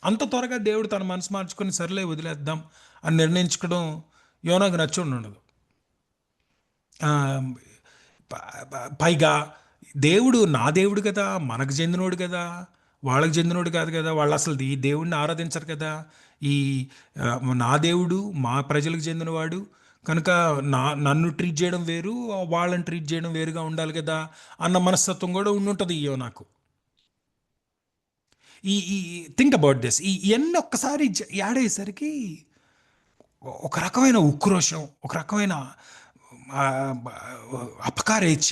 అంత త్వరగా దేవుడు తన మనసు మార్చుకొని సర్లే వదిలేద్దాం అని నిర్ణయించుకోవడం యోనాకు నచ్చి ఉండదు. పైగా దేవుడు నా దేవుడు కదా, మనకు చెందినోడు కదా, వాళ్ళకి చెందినోడు కాదు కదా, వాళ్ళు అసలు ఈ దేవుడిని ఆరాధించరు కదా, ఈ నా దేవుడు మా ప్రజలకు చెందినవాడు కనుక నన్ను ట్రీట్ చేయడం వేరు, వాళ్ళని ట్రీట్ చేయడం వేరుగా ఉండాలి కదా అన్న మనస్తత్వం కూడా ఉండుంటుంది నాకు. ఈ థింక్ అబౌట్ దిస్. ఇవన్నీ ఒక్కసారి యాడ్ అయ్యేసరికి ఒక రకమైన ఉక్రోషం, ఒక రకమైన అపకారేచ్ఛ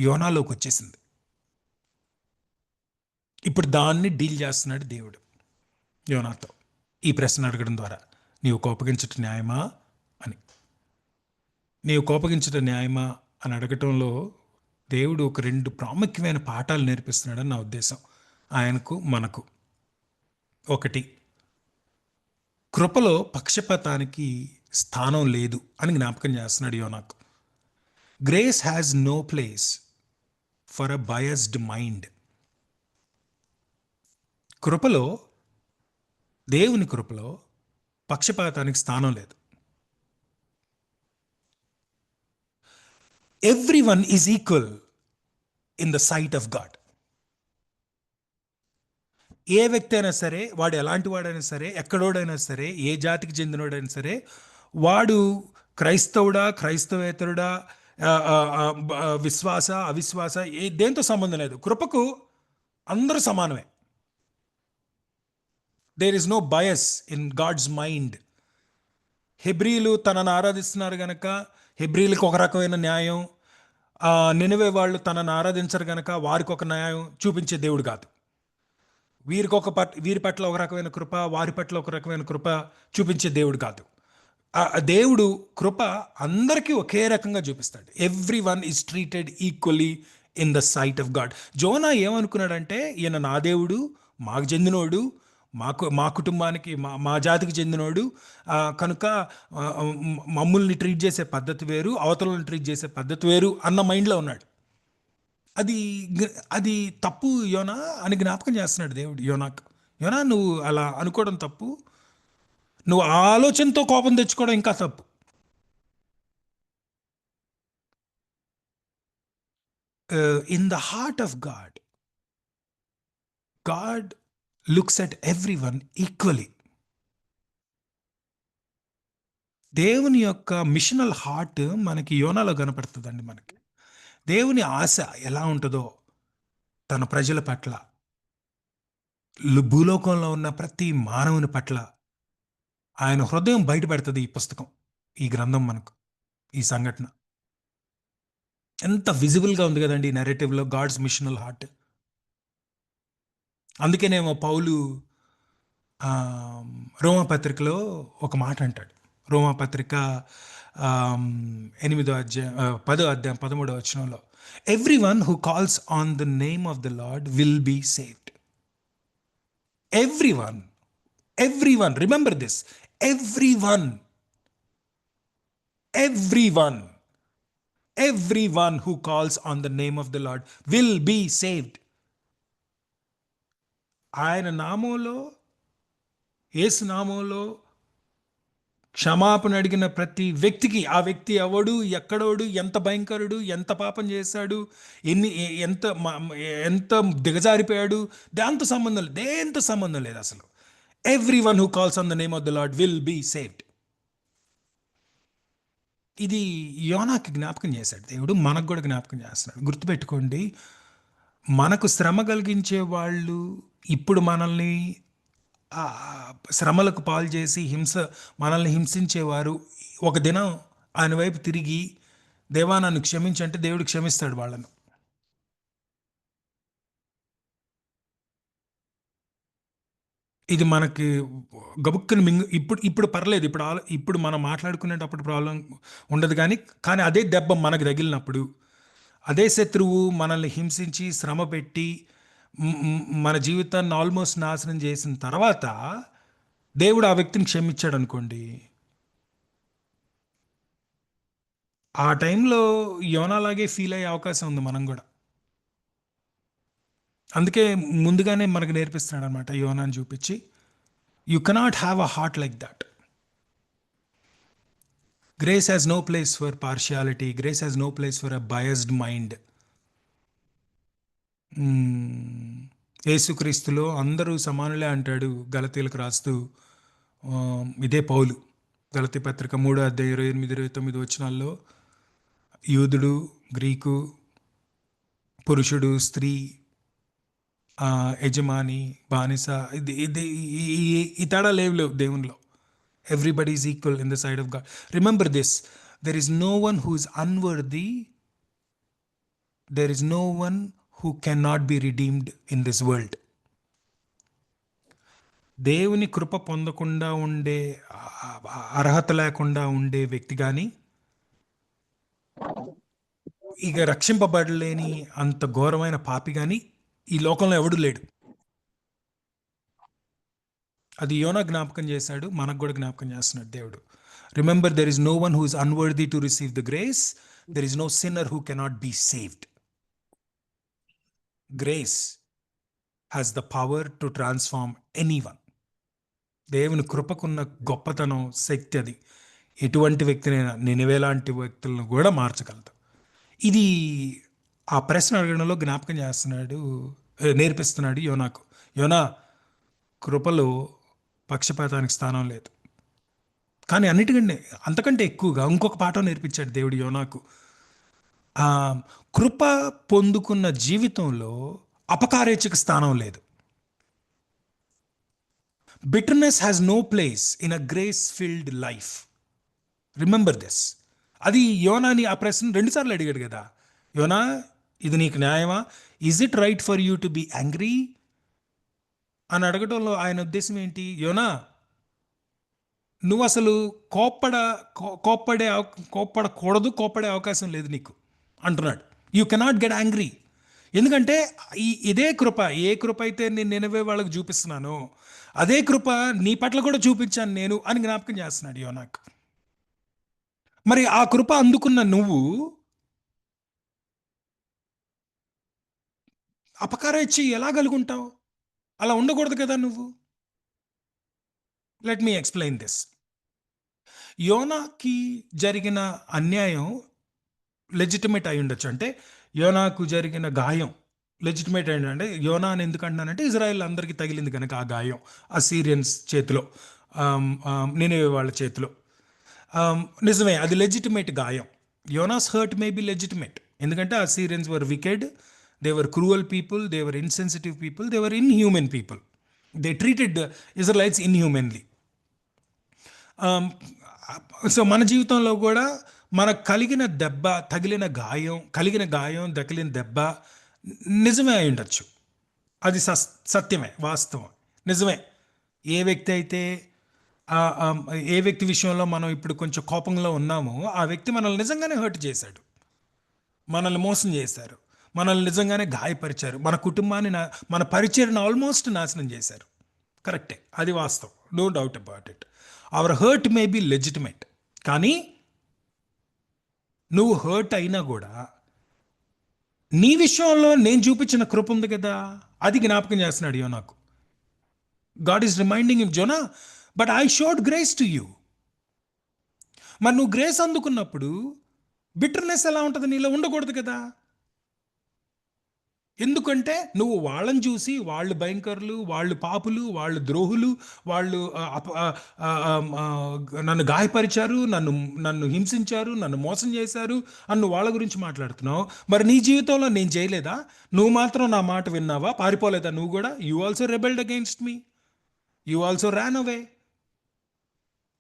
యోనాలోకి వచ్చేసింది. ఇప్పుడు దాన్ని డీల్ చేస్తున్నాడు దేవుడు యోనాతో ఈ ప్రశ్న అడగడం ద్వారా. నీవు కోపగించటం న్యాయమా అని. నీవు కోపగించటం న్యాయమా అని అడగటంలో దేవుడు ఒక 2 ప్రాముఖ్యమైన పాఠాలు నేర్పిస్తున్నాడని నా ఉద్దేశం, ఆయనకు మనకు. ఒకటి, కృపలో పక్షపాతానికి స్థానం లేదు అని జ్ఞాపకం చేస్తున్నాడు యోనాకు. Grace has no place for a biased mind. కృపలో, దేవుని కృపలో పక్షపాతానికి స్థానం లేదు. Everyone is equal in the sight of God. ఏ వ్యక్తి అయినా సరే, వాడు ఎలాంటి వాడైనా సరే, ఎక్కడోడైనా సరే, ఏ జాతికి చెందినోడైనా సరే, వాడు క్రైస్తవుడా, క్రైస్తవేతరుడా, విశ్వాస అవిశ్వాస, దేంతో సంబంధం లేదు. కృపకు అందరూ సమానమే. There is no bias in God's mind. హెబ్రీలు తనను ఆరాధిస్తున్నారు గనక హెబ్రీలకు ఒక రకమైన న్యాయం, నినవే వాళ్ళు తనను ఆరాధించరు గనక వారికి ఒక న్యాయం చూపించే దేవుడు కాదు. వీరి పట్ల ఒక రకమైన కృప, వారి పట్ల ఒక రకమైన కృప చూపించే దేవుడు కాదు. దేవుడు కృప అందరికీ ఒకే రకంగా చూపిస్తాడు. Everyone is treated equally in the sight of God. Jonah ఏమనుకున్నాడంటే, ఈయన నా దేవుడు, మాకు చెందినోడు, మా కుటుంబానికి, మా జాతికి చెందినోడు కనుక మమ్మల్ని ట్రీట్ చేసే పద్ధతి వేరు, అవతలని ట్రీట్ చేసే పద్ధతి వేరు అన్న మైండ్లో ఉన్నాడు. అది తప్పు యోనా అని జ్ఞాపకం చేస్తున్నాడు దేవుడు యోనాకు. యోనా, నువ్వు అలా అనుకోవడం తప్పు, నువ్వు ఆలోచనతో కోపం తెచ్చుకోవడం ఇంకా తప్పు. In the heart of God, God looks at everyone equally. దేవుని యొక్క మిషనల్ హార్ట్ మనకి యోనాలో కనపడుతుందండి. మనకి దేవుని ఆశ ఎలా ఉంటుందో తన ప్రజల పట్ల, భూలోకంలో ఉన్న ప్రతి మానవుని పట్ల ఆయన హృదయం బయటపెడుతుంది ఈ పుస్తకం, ఈ గ్రంథం మనకు. ఈ సంఘటన ఎంత విజిబుల్గా ఉంది కదండి ఈ నెరేటివ్లో, గాడ్స్ మిషనల్ హార్ట్. అందుకేనేమో పౌలు రోమాపత్రికలో ఒక మాట అంటాడు. రోమాపత్రిక 8వ అధ్యాయం 10వ అధ్యాయం 13వ వచనంలో, everyone who calls on the name of the Lord will be saved. Everyone, remember this, everyone who calls on the name of the Lord will be saved. ఆయన నామంలో, యేసు నామంలో క్షమాపణ అడిగిన ప్రతి వ్యక్తికి, ఆ వ్యక్తి ఎవడు, ఎక్కడోడు, ఎంత భయంకరుడు, ఎంత పాపం చేశాడు, ఎంత దిగజారిపోయాడు, దేంతో సంబంధం లేదు అసలు. Everyone who calls on the name of the Lord will be saved. ఇది యోనాకి జ్ఞాపకం చేశాడు దేవుడు, మనకు కూడా జ్ఞాపకం చేస్తున్నాడు. గుర్తుపెట్టుకోండి, మనకు శ్రమ కలిగించే వాళ్ళు ఇప్పుడు మనల్ని ఆ శ్రమలకు పాలు చేసి మనల్ని హింసించేవారు ఒక దినం ఆయన వైపు తిరిగి దేవా నన్ను క్షమించంటే దేవుడు క్షమిస్తాడు వాళ్ళను. ఇది మనకి గబుక్కుని ఇప్పుడు ఇప్పుడు పర్లేదు, ఇప్పుడు మనం మాట్లాడుకునేటప్పుడు ప్రాబ్లం ఉండదు, కానీ అదే దెబ్బ మనకు తగిలినప్పుడు, అదే శత్రువు మనల్ని హింసించి శ్రమ పెట్టి మన జీవితాన్ని ఆల్మోస్ట్ నాశనం చేసిన తర్వాత దేవుడు ఆ వ్యక్తిని క్షమించాడు అనుకోండి, ఆ టైంలో యోనాలాగే ఫీల్ అయ్యే అవకాశం ఉంది మనం కూడా. అందుకే ముందుగానే మనకు నేర్పిస్తున్నాడు అనమాట యోనాని చూపించి, you cannot have a heart like that. Grace has no place for partiality, grace has no place for a biased mind. యేసుక్రీస్తులో అందరూ సమానులే అంటాడు గలతీలకు రాస్తూ ఇదే పౌలు. గలతీ పత్రిక 3:28-29 వచనాల్లో యూదుడు, గ్రీకు, పురుషుడు, స్త్రీ, యజమాని, బానిస, ఈ తేడా లేవు దేవునిలో. Everybody is equal in the sight of God. Remember this, there is no one who is unworthy, there is no one who cannot be redeemed in this world. దేవుని కృప పొందకుండా ఉండే, అర్హత లేకుండా ఉండే వ్యక్తి కానీ, ఇక రక్షింపబడలేని అంత ఘోరమైన పాపి కానీ ఈ లోకంలో ఎవడు లేడు. అది యోనా జ్ఞాపకం చేశాడు, మనకు కూడా జ్ఞాపకం చేస్తున్నాడు దేవుడు. Remember, there is no one who is unworthy to receive the grace, there is no sinner who cannot be saved. Grace has the power to transform anyone. దేవుని కృపకున్న గొప్పతనం, శక్తి అది. ఎటువంటి వ్యక్తినైనా, నినివేలాంటి వ్యక్తులను కూడా మార్చగలదు. ఇది ఆ ప్రశ్న అడగడంలో జ్ఞాపకం చేస్తున్నాడు, నేర్పిస్తున్నాడు యోనాకు. యోనా, కృపలో పక్షపాతానికి స్థానం లేదు. కానీ అన్నిటికంటే అంతకంటే ఎక్కువగా ఇంకొక పాఠం నేర్పించాడు దేవుడు యోనాకు. కృప పొందుకున్న జీవితంలో అపకారేచ్ఛకు స్థానం లేదు. Bitterness has no place in a grace filled life. Remember this. అది యోనాని ఆ ప్రశ్న 2 సార్లు అడిగాడు కదా. యోనా, ఇది నీకు న్యాయమా? Is it right for you to be angry అని అడగడంలో ఆయన ఉద్దేశం ఏంటి? యోనా, నువ్వు అసలు కోప్పడకూడదు, కోప్పడే అవకాశం లేదు నీకు అంటున్నాడు. You cannot get angry. ఎందుకంటే ఇదే కృప, ఏ కృప అయితే నేను నినవే వాళ్ళకు చూపిస్తున్నానో అదే కృప నీ పట్ల కూడా చూపించాను నేను అని జ్ఞాపకం చేస్తున్నాడు యోనాకు. మరి ఆ కృప అందుకున్న నువ్వు అపకారేచ్ఛ ఎలా కలుగుంటావు? అలా ఉండకూడదు కదా నువ్వు. Let me explain this. యోనాకి జరిగిన అన్యాయం లెజిటిమేట్ అయి ఉండొచ్చు. అంటే యోనాకు జరిగిన గాయం లెజిటిమేట్ అయ్యింది. అంటే యోనా అని ఎందుకు అంటున్నానంటే, ఇజ్రాయెల్ అందరికీ తగిలింది కనుక ఆ గాయం, అసీరియన్స్ చేతిలో, నినివే వాళ్ళ చేతిలో. నిజమే, అది లెజిటిమేట్ గాయం. Jonah's hurt may be legitimate, ఎందుకంటే Assyrians were wicked, they were cruel people, they were insensitive people, they were inhuman people, they treated Israelites inhumanly. So మన జీవితంలో కూడా మనకు కలిగిన దెబ్బ నిజమే అయి ఉండొచ్చు. అది సత్యమే, వాస్తవం, నిజమే. ఏ వ్యక్తి విషయంలో మనం ఇప్పుడు కొంచెం కోపంలో ఉన్నామో ఆ వ్యక్తి మనల్ని నిజంగానే హర్ట్ చేశాడు, మనల్ని మోసం చేశారు, మనల్ని నిజంగానే గాయపరిచారు, మన కుటుంబాన్ని, మన పరిచయను ఆల్మోస్ట్ నాశనం చేశారు. కరెక్టే, అది వాస్తవం, no doubt about it. Our hurt may be legitimate. కానీ నువ్వు హర్ట్ అయినా కూడా నీ విషయంలో నేను చూపించిన కృప ఉంది కదా, అది జ్ఞాపకం చేస్తున్నాడు యోనాకు. God is reminding him, Jonah, but I showed grace to you. మరి నువ్వు గ్రేస్ అందుకున్నప్పుడు బిటర్నెస్ ఎలా ఉంటుంది? నీలో ఉండకూడదు కదా. ఎందుకంటే నువ్వు వాళ్ళని చూసి, వాళ్ళు భయంకరులు, వాళ్ళు పాపులు, వాళ్ళు ద్రోహులు, వాళ్ళు నన్ను గాయపరిచారు, నన్ను హింసించారు, నన్ను మోసం చేశారు అని నువ్వు వాళ్ళ గురించి మాట్లాడుతున్నావు. మరి నీ జీవితంలో నేను చేయలేదా? నువ్వు మాత్రం నా మాట విన్నావా? పారిపోలేదా నువ్వు కూడా? You also rebelled against me. You also Ryan away.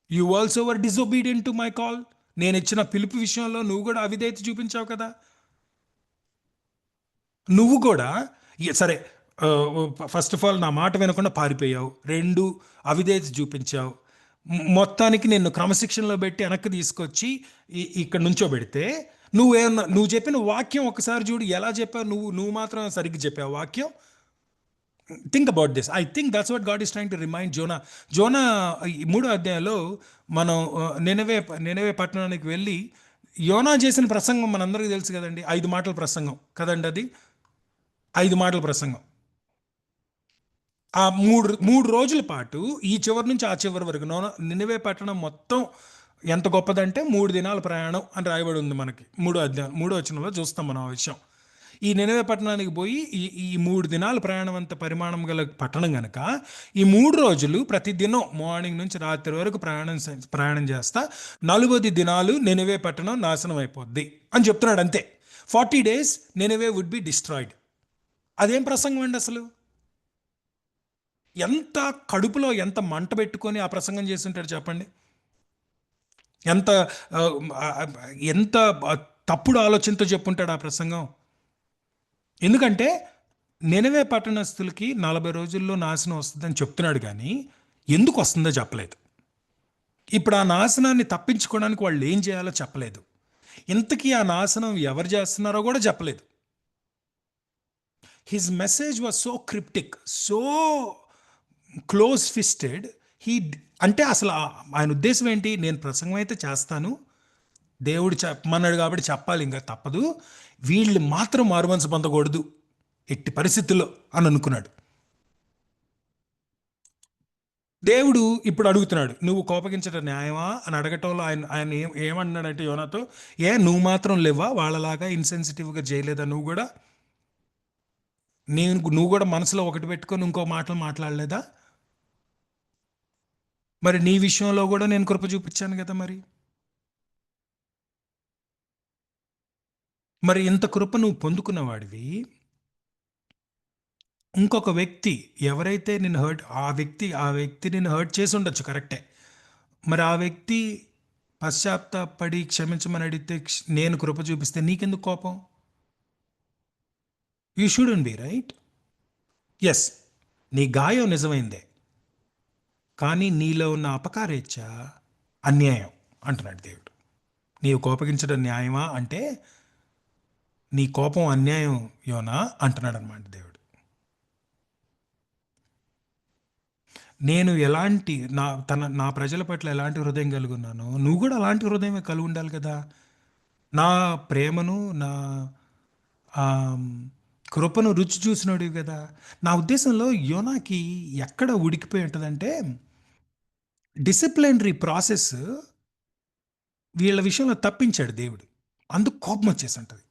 You also were disobedient to my call. నేను ఇచ్చిన పిలుపు విషయంలో నువ్వు కూడా అవిధేయత చూపించావు కదా. నువ్వు కూడా సరే, ఫస్ట్ ఆఫ్ ఆల్ నా మాట వినకుండా పారిపోయావు. 2, అవిధేయత చూపించావు. మొత్తానికి నిన్ను క్రమశిక్షణలో పెట్టి వెనక్కి తీసుకొచ్చి ఇక్కడ నుంచోబెడితే నువ్వు చెప్పిన వాక్యం ఒకసారి చూడు, ఎలా చెప్పావు. నువ్వు మాత్రం సరిగ్గా చెప్పావు వాక్యం. Think about this. I think that's what God is trying to remind Jonah 3వ అధ్యాయంలో మనం నినవే పట్టణానికి వెళ్ళి యోనా చేసిన ప్రసంగం మనందరికీ తెలుసు కదండి. 5 మాటల ప్రసంగం కదండి అది. 5 మాటల ప్రసంగం. ఆ 3 రోజుల పాటు ఈ చివరి నుంచి ఆ చివరి వరకు నినవే పట్టణం మొత్తం ఎంత గొప్పదంటే 3 దినాల ప్రయాణం అని రాయబడి ఉంది మనకి. 3వ వచనంలో చూస్తాం మనం ఆ విషయం. ఈ నినవే పట్టణానికి పోయి ఈ 3 దినాల ప్రయాణం అంత పరిమాణం గల పట్టణం కనుక ఈ 3 రోజులు ప్రతిదినం మార్నింగ్ నుంచి రాత్రి వరకు ప్రయాణం చేస్తా 40 దినాలు నినవే పట్టణం నాశనం అయిపోద్ది అని చెప్తున్నాడు. అంతే. 40 days నినవే వుడ్ బి డిస్ట్రాయిడ్. అదేం ప్రసంగం అండి అసలు. ఎంత కడుపులో ఎంత మంట పెట్టుకొని ఆ ప్రసంగం చేస్తుంటాడు చెప్పండి. ఎంత తప్పుడు ఆలోచనతో చెప్పుంటాడు ఆ ప్రసంగం. ఎందుకంటే నినవే పట్టణస్థులకి 40 రోజుల్లో నాశనం వస్తుందని చెప్తున్నాడు, కానీ ఎందుకు వస్తుందో చెప్పలేదు. ఇప్పుడు ఆ నాశనాన్ని తప్పించుకోవడానికి వాళ్ళు ఏం చేయాలో చెప్పలేదు. ఇంతకీ ఆ నాశనం ఎవరు చేస్తున్నారో కూడా చెప్పలేదు. His message was so cryptic, so close fisted. అంటే అసలు ఆయన ఉద్దేశం ఏంటి? నేను ప్రసంగం అయితే చేస్తాను, దేవుడు చెప్పమన్నాడు కాబట్టి చెప్పాలి, ఇంకా తప్పదు, వీళ్ళు మాత్రం మారుమనసు పొందకూడదు ఎట్టి పరిస్థితుల్లో అని అనుకున్నాడు. దేవుడు ఇప్పుడు అడుగుతున్నాడు, నువ్వు కోపగించడం న్యాయమా అని అడగటంలో ఆయన ఏమన్నాడంటే యోనాతో, నువ్వు మాత్రం లేవా వాళ్ళలాగా ఇన్సెన్సిటివ్గా చేయలేదా? నువ్వు కూడా మనసులో ఒకటి పెట్టుకొని ఇంకో మాటలు మాట్లాడలేదా? మరి నీ విషయంలో కూడా నేను కృప చూపించాను కదా. మరి ఇంత కృప నువ్వు పొందుకున్నవాడివి, ఇంకొక వ్యక్తి ఎవరైతే నిన్ను ఆ వ్యక్తి నిన్ను హర్ట్ చేసి ఉండొచ్చు, కరెక్టే. మరి ఆ వ్యక్తి పశ్చాత్తాపడి క్షమించమని అడిగితే నేను కృప చూపిస్తే నీకెందుకు కోపం? You shouldn't be, right? Yes, నీ గాయం నిజమైందే, కానీ నీలో ఉన్న అపకారేచ్ఛ అన్యాయం అంటున్నాడు దేవుడు. నీవు కోపగించడం న్యాయమా అంటే నీ కోపం అన్యాయం యోనా అంటున్నాడు అనమాట దేవుడు. నేను ఎలాంటి నా ప్రజల పట్ల ఎలాంటి హృదయం కలిగి ఉన్నానో నువ్వు కూడా అలాంటి హృదయమే కలిగి ఉండాలి కదా. నా ప్రేమను, నా కృపను రుచి చూసినోడివి కదా. నా ఉద్దేశంలో యోనాకి ఎక్కడ ఉడికిపోయి ఉంటుందంటే డిసిప్లినరీ ప్రాసెస్ వీళ్ళ విషయంలో తప్పించాడు దేవుడు, అందుకు కోపం వచ్చేసి ఉంటుంది.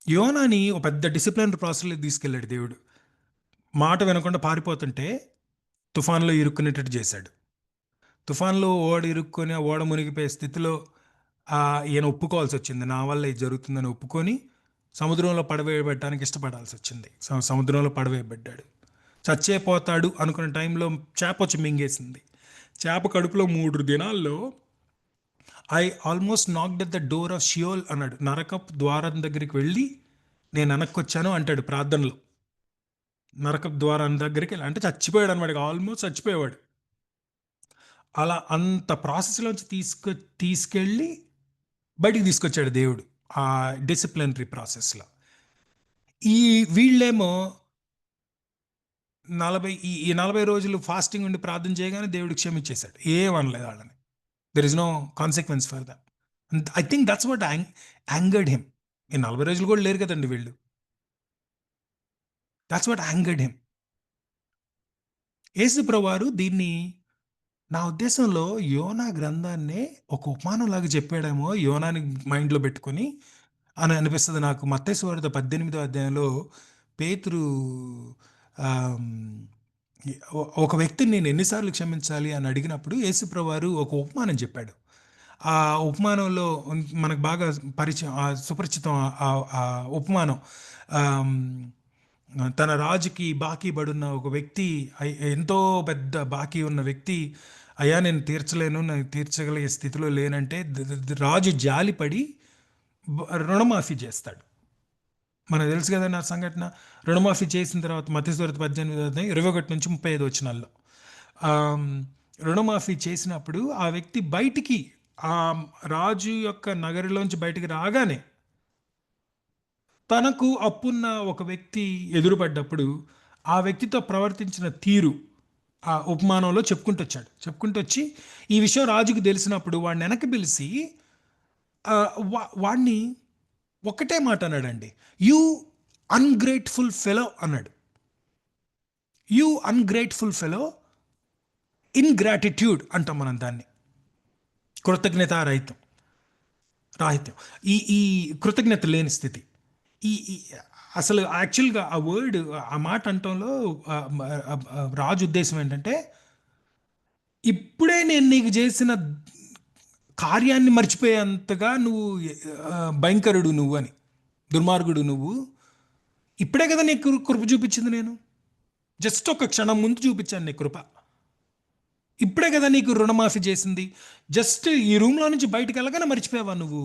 యోనాని ఒక పెద్ద డిసిప్లినరీ ప్రాసెస్లో తీసుకెళ్ళాడు దేవుడు. మాట వినకుండా పారిపోతుంటే తుఫాన్లో ఇరుక్కునేటట్టు చేశాడు. తుఫాన్లో ఓడ ఇరుక్కొని ఓడ మునిగిపోయే స్థితిలో ఈయన ఒప్పుకోవాల్సి వచ్చింది, నా వల్ల ఇది జరుగుతుందని ఒప్పుకొని సముద్రంలో పడవేయబెట్టడానికి ఇష్టపడాల్సి వచ్చింది. సముద్రంలో పడవేయబడ్డాడు. చచ్చేపోతాడు అనుకున్న టైంలో చేప వచ్చి మింగేసింది. చేప కడుపులో 3 దినాల్లో I almost knocked at the door of Sheol అన్నాడు. నరకపు ద్వారం దగ్గరికి వెళ్ళి నేను వెనక్కొచ్చాను అంటాడు ప్రార్థనలో. నరకపు ద్వారం దగ్గరికి వెళ్ళి అంటే చచ్చిపోయాడు అనమాట, ఆల్మోస్ట్ చచ్చిపోయేవాడు. అలా అంత ప్రాసెస్లోంచి తీసుకెళ్ళి బయటికి తీసుకొచ్చాడు దేవుడు ఆ డిసిప్లినరీ ప్రాసెస్లో. వీళ్ళేమో 40 రోజులు ఫాస్టింగ్ ఉండి ప్రార్థన చేయగానే దేవుడు క్షమించేశాడు, ఏమనలేదు వాళ్ళని. There is no consequence for that. I think that's what angered him. ఈ 40 రోజులు కూడా లేరు కదండి వీళ్ళు. That's what angered him. యేసు ప్రభువారు దీన్ని నా ఉద్దేశంలో యోనా గ్రంథాన్నే ఒక ఉపమానంలాగా చెప్పాడేమో యోనాని మైండ్లో పెట్టుకొని అని అనిపిస్తుంది నాకు. మత్తయి సువార్త 18వ అధ్యాయంలో పేతురు ఒక వ్యక్తిని నేను ఎన్నిసార్లు క్షమించాలి అని అడిగినప్పుడు యేసు ప్రభువారు ఒక ఉపమానం చెప్పాడు. ఆ ఉపమానంలో మనకు బాగా సుపరిచితం ఆ ఉపమానం. తన రాజుకి బాకీ పడున్న ఒక వ్యక్తి, ఎంతో పెద్ద బాకీ ఉన్న వ్యక్తి, అయ్యా నేను తీర్చలేను, నేను తీర్చగలిగే స్థితిలో లేనంటే రాజు జాలిపడి రుణమాఫీ చేస్తాడు. మనకు తెలుసు కదండి ఆ సంఘటన. రుణమాఫీ చేసిన తర్వాత మత్తయి సువార్త 18:21-35 వచనాల్లో రుణమాఫీ చేసినప్పుడు ఆ వ్యక్తి బయటికి, ఆ రాజు యొక్క నగరిలోంచి బయటికి రాగానే తనకు అప్పున్న ఒక వ్యక్తి ఎదురుపడ్డప్పుడు ఆ వ్యక్తితో ప్రవర్తించిన తీరు ఆ ఉపమానంలో చెప్పుకుంటూ వచ్చి ఈ విషయం రాజుకు తెలిసినప్పుడు వాడిని వెనక్కి పిలిచి వాడిని ఒకటే మాట అన్నాడండి, యూ అన్గ్రేట్ఫుల్ ఫెలో అన్నాడు. యూ అన్గ్రేట్ఫుల్ ఫెలో, ఇన్గ్రాటిట్యూడ్ అంటాం మనం దాన్ని, కృతజ్ఞతారహితం, ఈ ఈ కృతజ్ఞత లేని స్థితి. ఈ అసలు యాక్చువల్గా ఆ వర్డ్, ఆ మాట అంటంలో రాజు ఉద్దేశం ఏంటంటే, ఇప్పుడే నేను నీకు చేసిన కార్యాన్ని మర్చిపోయేంతగా నువ్వు భయంకరుడు నువ్వు అని, దుర్మార్గుడు నువ్వు. ఇప్పుడే కదా నీకు కృప చూపించింది, నేను జస్ట్ ఒక క్షణం ముందు చూపించాను నీ కృప. ఇప్పుడే కదా నీకు రుణమాఫీ చేసింది, జస్ట్ ఈ రూమ్లో నుంచి బయటకు వెళ్ళగానే మర్చిపోయావా నువ్వు?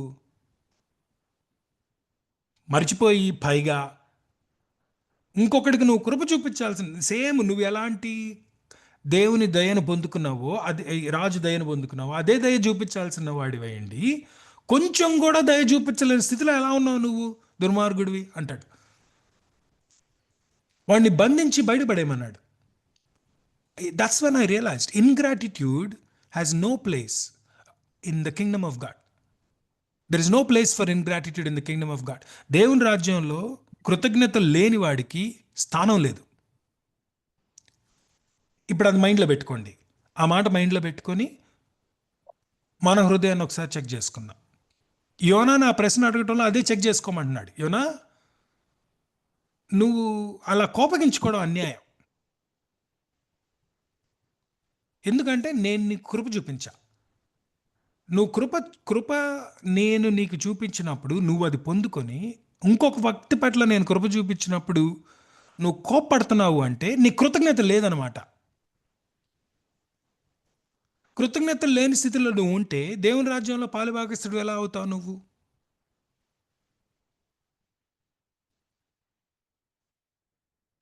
మర్చిపోయి పైగా ఇంకొకటికి నువ్వు కృప చూపించాల్సింది. సేమ్ నువ్వు ఎలాంటి దేవుని దయను పొందుకున్నావో, అదే రాజు దయను పొందుకున్నావో అదే దయ చూపించాల్సిన వాడివేయండి, కొంచెం కూడా దయ చూపించలేని స్థితిలో ఎలా ఉన్నావు నువ్వు, దుర్మార్గుడివి అంటాడు. వాడిని బంధించి బయటపడేయమన్నాడు. That's when I realized ingratitude has no place in the kingdom of God. There is no place for ingratitude in the kingdom of God. దేవుని రాజ్యంలో కృతజ్ఞత లేని వాడికి స్థానం లేదు. ఇప్పుడు అది మైండ్లో పెట్టుకోండి. ఆ మాట మైండ్లో పెట్టుకొని మన హృదయాన్ని ఒకసారి చెక్ చేసుకుందాం. యోనా నా ప్రశ్న అడగటంలో అదే చెక్ చేసుకోమంటున్నాడు. యోనా, నువ్వు అలా కోపగించుకోవడం అన్యాయం. ఎందుకంటే నేను నీకు కృప చూపించా. నువ్వు కృప నేను నీకు చూపించినప్పుడు నువ్వు అది పొందుకొని ఇంకొక వ్యక్తి పట్ల నేను కృప చూపించినప్పుడు నువ్వు కోప్పడుతున్నావు అంటే నీ కృతజ్ఞత లేదనమాట. కృతజ్ఞత లేని స్థితిలో నువ్వు ఉంటే దేవుని రాజ్యంలో పాలుభాగస్తుడు ఎలా అవుతావు నువ్వు?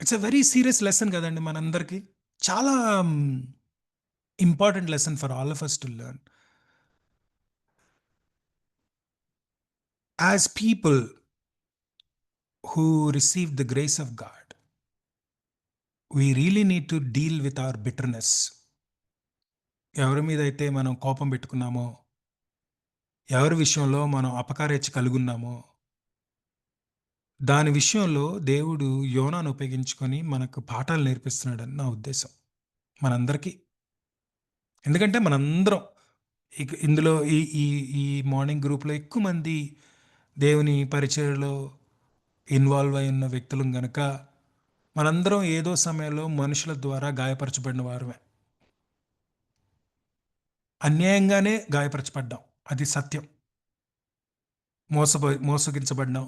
It's a very serious lesson కదండి మనందరికీ. చాలా important lesson for all of us to learn. As people who receive the grace of God, we really need to deal with our bitterness. ఎవరి మీద అయితే మనం కోపం పెట్టుకున్నామో, ఎవరి విషయంలో మనం అపకారేచ్ఛ కలుగున్నామో, దాని విషయంలో దేవుడు యోనాను ఉపయోగించుకొని మనకు పాఠాలు నేర్పిస్తున్నాడని నా ఉద్దేశం మనందరికీ. ఎందుకంటే మనందరం ఇందులో ఈ ఈ ఈ మార్నింగ్ గ్రూప్లో ఎక్కువ మంది దేవుని పరిచర్యలో ఇన్వాల్వ్ అయి ఉన్న వ్యక్తులం గనక మనందరం ఏదో సమయంలో మనుషుల ద్వారా గాయపరచబడిన వారమే. అన్యాయంగానే గాయపరచబడ్డాం, అది సత్యం. మోసగించబడ్డాం,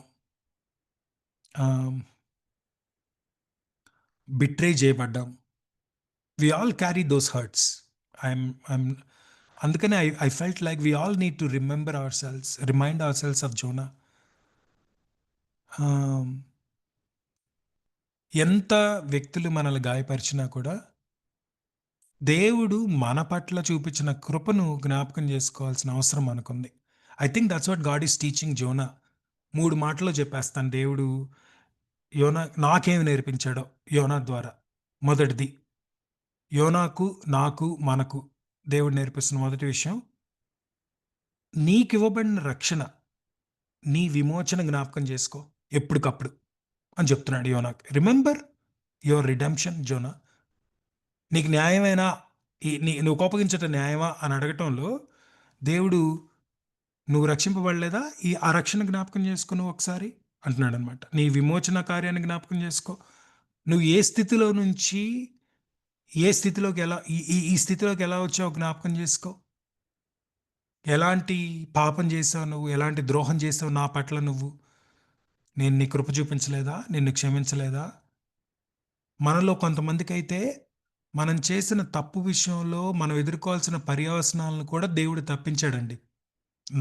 బిట్రే చేయబడ్డాం. We all carry those hurts. అందుకనే I felt like we all need to remind ourselves of Jonah. ఎంత వ్యక్తులు మనల్ని గాయపరిచినా కూడా దేవుడు మన పట్ల చూపించిన కృపను జ్ఞాపకం చేసుకోవాల్సిన అవసరం మనకుంది. I think that's what God is teaching Zona. 3 మాటల్లో చెప్పేస్తాను దేవుడు యోనా నాకేమి నేర్పించాడో యోనా ద్వారా. మొదటిది, యోనాకు, నాకు, మనకు దేవుడు నేర్పిస్తున్న మొదటి విషయం, నీకివ్వబడిన రక్షణ, నీ విమోచన జ్ఞాపకం చేసుకో ఎప్పటికప్పుడు అని చెప్తున్నాడు యోనాకు. Remember your redemption Jonah. నీకు న్యాయమైనా, నువ్వు కోపగించటం న్యాయమా అని అడగటంలో దేవుడు, నువ్వు రక్షింపబడలేదా, ఆ రక్షణ జ్ఞాపకం చేసుకో నువ్వు ఒకసారి అంటున్నాడు అనమాట. నీ విమోచన కార్యాన్ని జ్ఞాపకం చేసుకో. నువ్వు ఏ స్థితిలో నుంచి ఏ స్థితిలోకి ఈ స్థితిలోకి ఎలా వచ్చావు జ్ఞాపకం చేసుకో. ఎలాంటి పాపం చేసావు నువ్వు, ఎలాంటి ద్రోహం చేసావు నా పట్ల నువ్వు. నేను నీ కృప చూపించలేదా, నిన్ను క్షమించలేదా, మనలో కొంతమందికైతే మనం చేసిన తప్పు విషయంలో మనం ఎదుర్కోవాల్సిన పర్యవసనాలను కూడా దేవుడు తప్పించాడండి.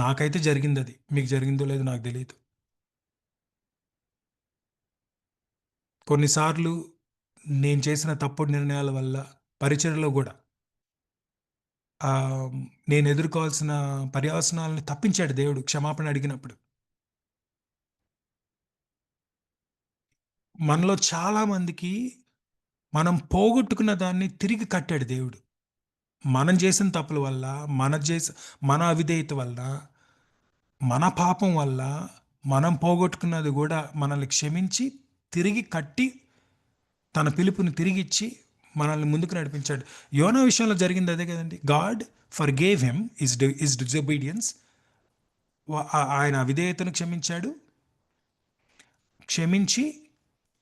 నాకైతే జరిగిందది. మీకు జరిగిందో లేదో నాకు తెలీదు. కొన్నిసార్లు నేను చేసిన తప్పుడు నిర్ణయాల వల్ల పరిచర్యలో గూడా ఆహ్, నేను ఎదుర్కోవాల్సిన పర్యవసనాలను తప్పించాడు దేవుడు క్షమాపణ అడిగినప్పుడు. మనలో చాలా మందికి మనం పోగొట్టుకున్న దాన్ని తిరిగి కట్టాడు దేవుడు. మనం చేసిన తప్పుల వల్ల, మన అవిధేయత వల్ల, మన పాపం వల్ల మనం పోగొట్టుకున్నది గూడా మనల్ని క్షమించి, తిరిగి కట్టి, తన పిలుపుని తిరిగిచ్చి మనల్ని ముందుకు నడిపించాడు. యోనా విషయంలో జరిగింది అదే కదండీ. God forgave him his disobedience. ఆయన అవిధేయతను క్షమించాడు. క్షమించి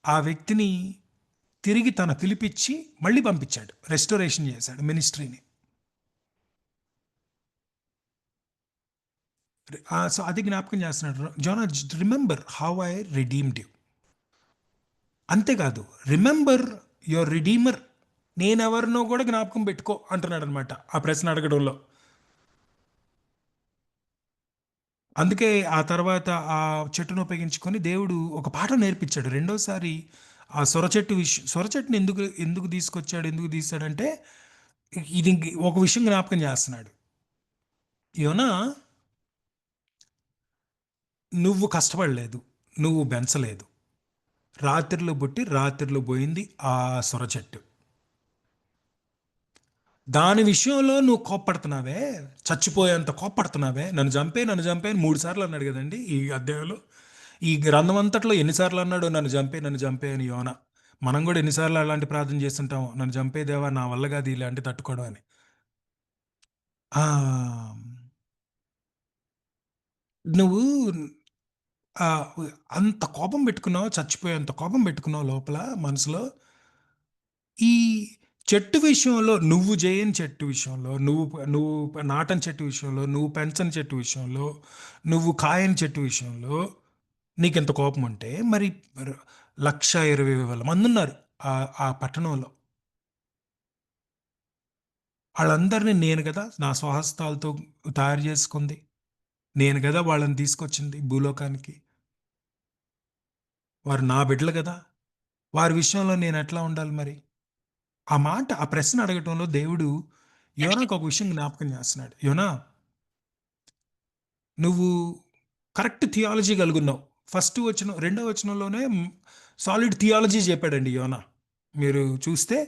ఆ వ్యక్తిని తిరిగి తన పిలిపిచ్చి మళ్ళీ పంపించాడు. రెస్టోరేషన్ చేశాడు మినిస్ట్రీని. సో అది జ్ఞాపకం చేస్తున్నాడు. Zona, remember how I redeemed you. అంతేకాదు, రిమెంబర్ యువర్ రిడీమర్. నేనెవరినో కూడా జ్ఞాపకం పెట్టుకో అంటున్నాడు అనమాట ఆ ప్రశ్న అడగడంలో. అందుకే ఆ తర్వాత ఆ చెట్టును ఉపయోగించుకొని దేవుడు ఒక పాఠం నేర్పించాడు. రెండోసారి ఆ సొర చెట్టుని ఎందుకు ఎందుకు తీసుకొచ్చాడు, ఎందుకు తీసాడంటే ఇది ఒక విషయం జ్ఞాపకం చేస్తున్నాడు. యోనా, నువ్వు కష్టపడలేదు, నువ్వు బెంచలేదు, రాత్రిలో పుట్టి రాత్రిలో పోయింది ఆ సొర చెట్టు. దాని విషయంలో నువ్వు కోప్పడుతున్నావే, చచ్చిపోయేంత కోప్పడుతున్నావే, నన్ను చంపే అని 3 సార్లు అన్నాడు కదండి ఈ అధ్యాయంలో. ఈ గ్రంథం అంతట్లో ఎన్నిసార్లు అన్నాడు నన్ను చంపే అని యోన. మనం కూడా ఎన్నిసార్లు అలాంటి ప్రార్థన చేస్తుంటాం, నన్ను చంపేదేవా, నా వల్ల కాదు ఇలాంటి తట్టుకోవడం అని. ఆ, నువ్వు ఆ, అంత కోపం పెట్టుకున్నావు, చచ్చిపోయేంత కోపం పెట్టుకున్నావు లోపల మనసులో. ఈ చెట్టు విషయంలో, నువ్వు చేయని చెట్టు విషయంలో, నువ్వు నాటని చెట్టు విషయంలో, నువ్వు పెంచని చెట్టు విషయంలో, నువ్వు కాయని చెట్టు విషయంలో నీకెంత కోపం ఉంటే, మరి 1,20,000 మంది ఉన్నారు ఆ పట్టణంలో. వాళ్ళందరినీ నేను కదా నా స్వహస్తాలతో తయారు చేసుకుంది, నేను కదా వాళ్ళని తీసుకొచ్చింది భూలోకానికి. వారు నా బిడ్డలు కదా, వారి విషయంలో నేను ఎట్లా ఉండాలి మరి? ఆ ప్రశ్న అడగటంలో దేవుడు యోనాకు ఒక విషయం జ్ఞాపకం చేస్తున్నాడు. యోనా, నువ్వు కరెక్ట్ థియాలజీ కలిగున్నావు. రెండో వచనంలోనే సాలిడ్ థియాలజీ చెప్పాడండి యోనా. మీరు చూస్తే,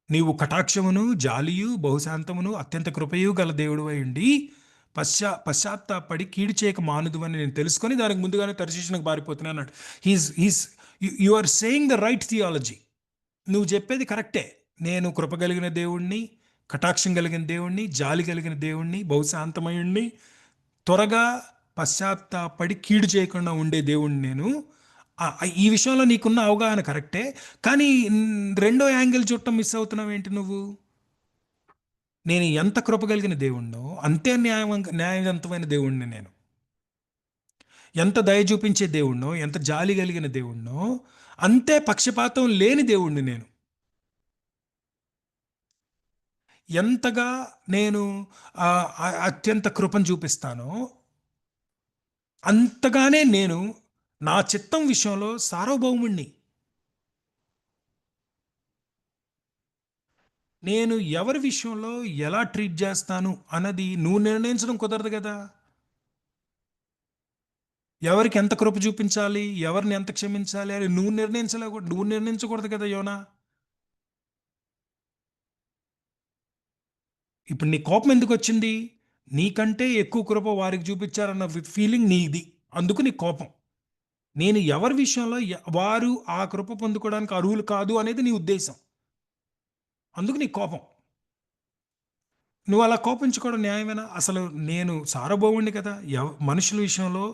నీవు కటాక్షమును, జాలియు, బహుశాంతమును, అత్యంత కృపయు గల దేవుడు ఉండి పశ్చాత్తాపడి కీడు చేయక మానుదువని నేను తెలుసుకొని దానికి ముందుగానే తర్షీషునకు పారిపోతున్నా అన్నాడు. You are saying the right theology. నువ్వు చెప్పేది కరెక్టే. నేను కృప కలిగిన దేవుణ్ణి, కటాక్షం కలిగిన దేవుణ్ణి, జాలి కలిగిన దేవుణ్ణి, బహుశాంతమయుణ్ణి, త్వరగా పశ్చాత్తాపడి కీడు చేయకుండా ఉండే దేవుణ్ణి నేను. ఈ విషయంలో నీకున్న అవగాహన కరెక్టే. కానీ రెండో యాంగిల్ చుట్టం మిస్ అవుతున్నావు ఏంటి నువ్వు? నేను ఎంత కృప కలిగిన దేవుణ్ణో అంతే న్యాయవంతమైన దేవుణ్ణి నేను. ఎంత దయ చూపించే దేవుణ్ణో, ఎంత జాలి కలిగిన దేవుణ్ణో అంతే పక్షపాతం లేని దేవుణ్ణి నేను. ఎంతగా నేను అత్యంత కృపను చూపిస్తానో అంతగానే నేను నా చిత్తం విషయంలో సార్వభౌముణ్ణి. నేను ఎవరి విషయంలో ఎలా ట్రీట్ చేస్తాను అన్నది నువ్వు నిర్ణయించడం కుదరదు కదా. ఎవరికి ఎంత కృప చూపించాలి, ఎవరిని ఎంత క్షమించాలి అని నువ్వు నిర్ణయించకూడదు కదా యోనా. ఇప్పుడు నీ కోపం ఎందుకు వచ్చింది? నీకంటే ఎక్కువ కృప వారికి చూపించారన్న ఫీలింగ్ నీది, అందుకు నీ కోపం. నేను ఎవరి విషయంలో వారు ఆ కృప పొందుకోవడానికి అర్హులు కాదు అనేది నీ ఉద్దేశం, అందుకు నీ కోపం. నువ్వు అలా కోపించుకోవడం న్యాయమేనా? అసలు నేను సార్వభౌముణ్ణి కదా. మనుషుల విషయంలో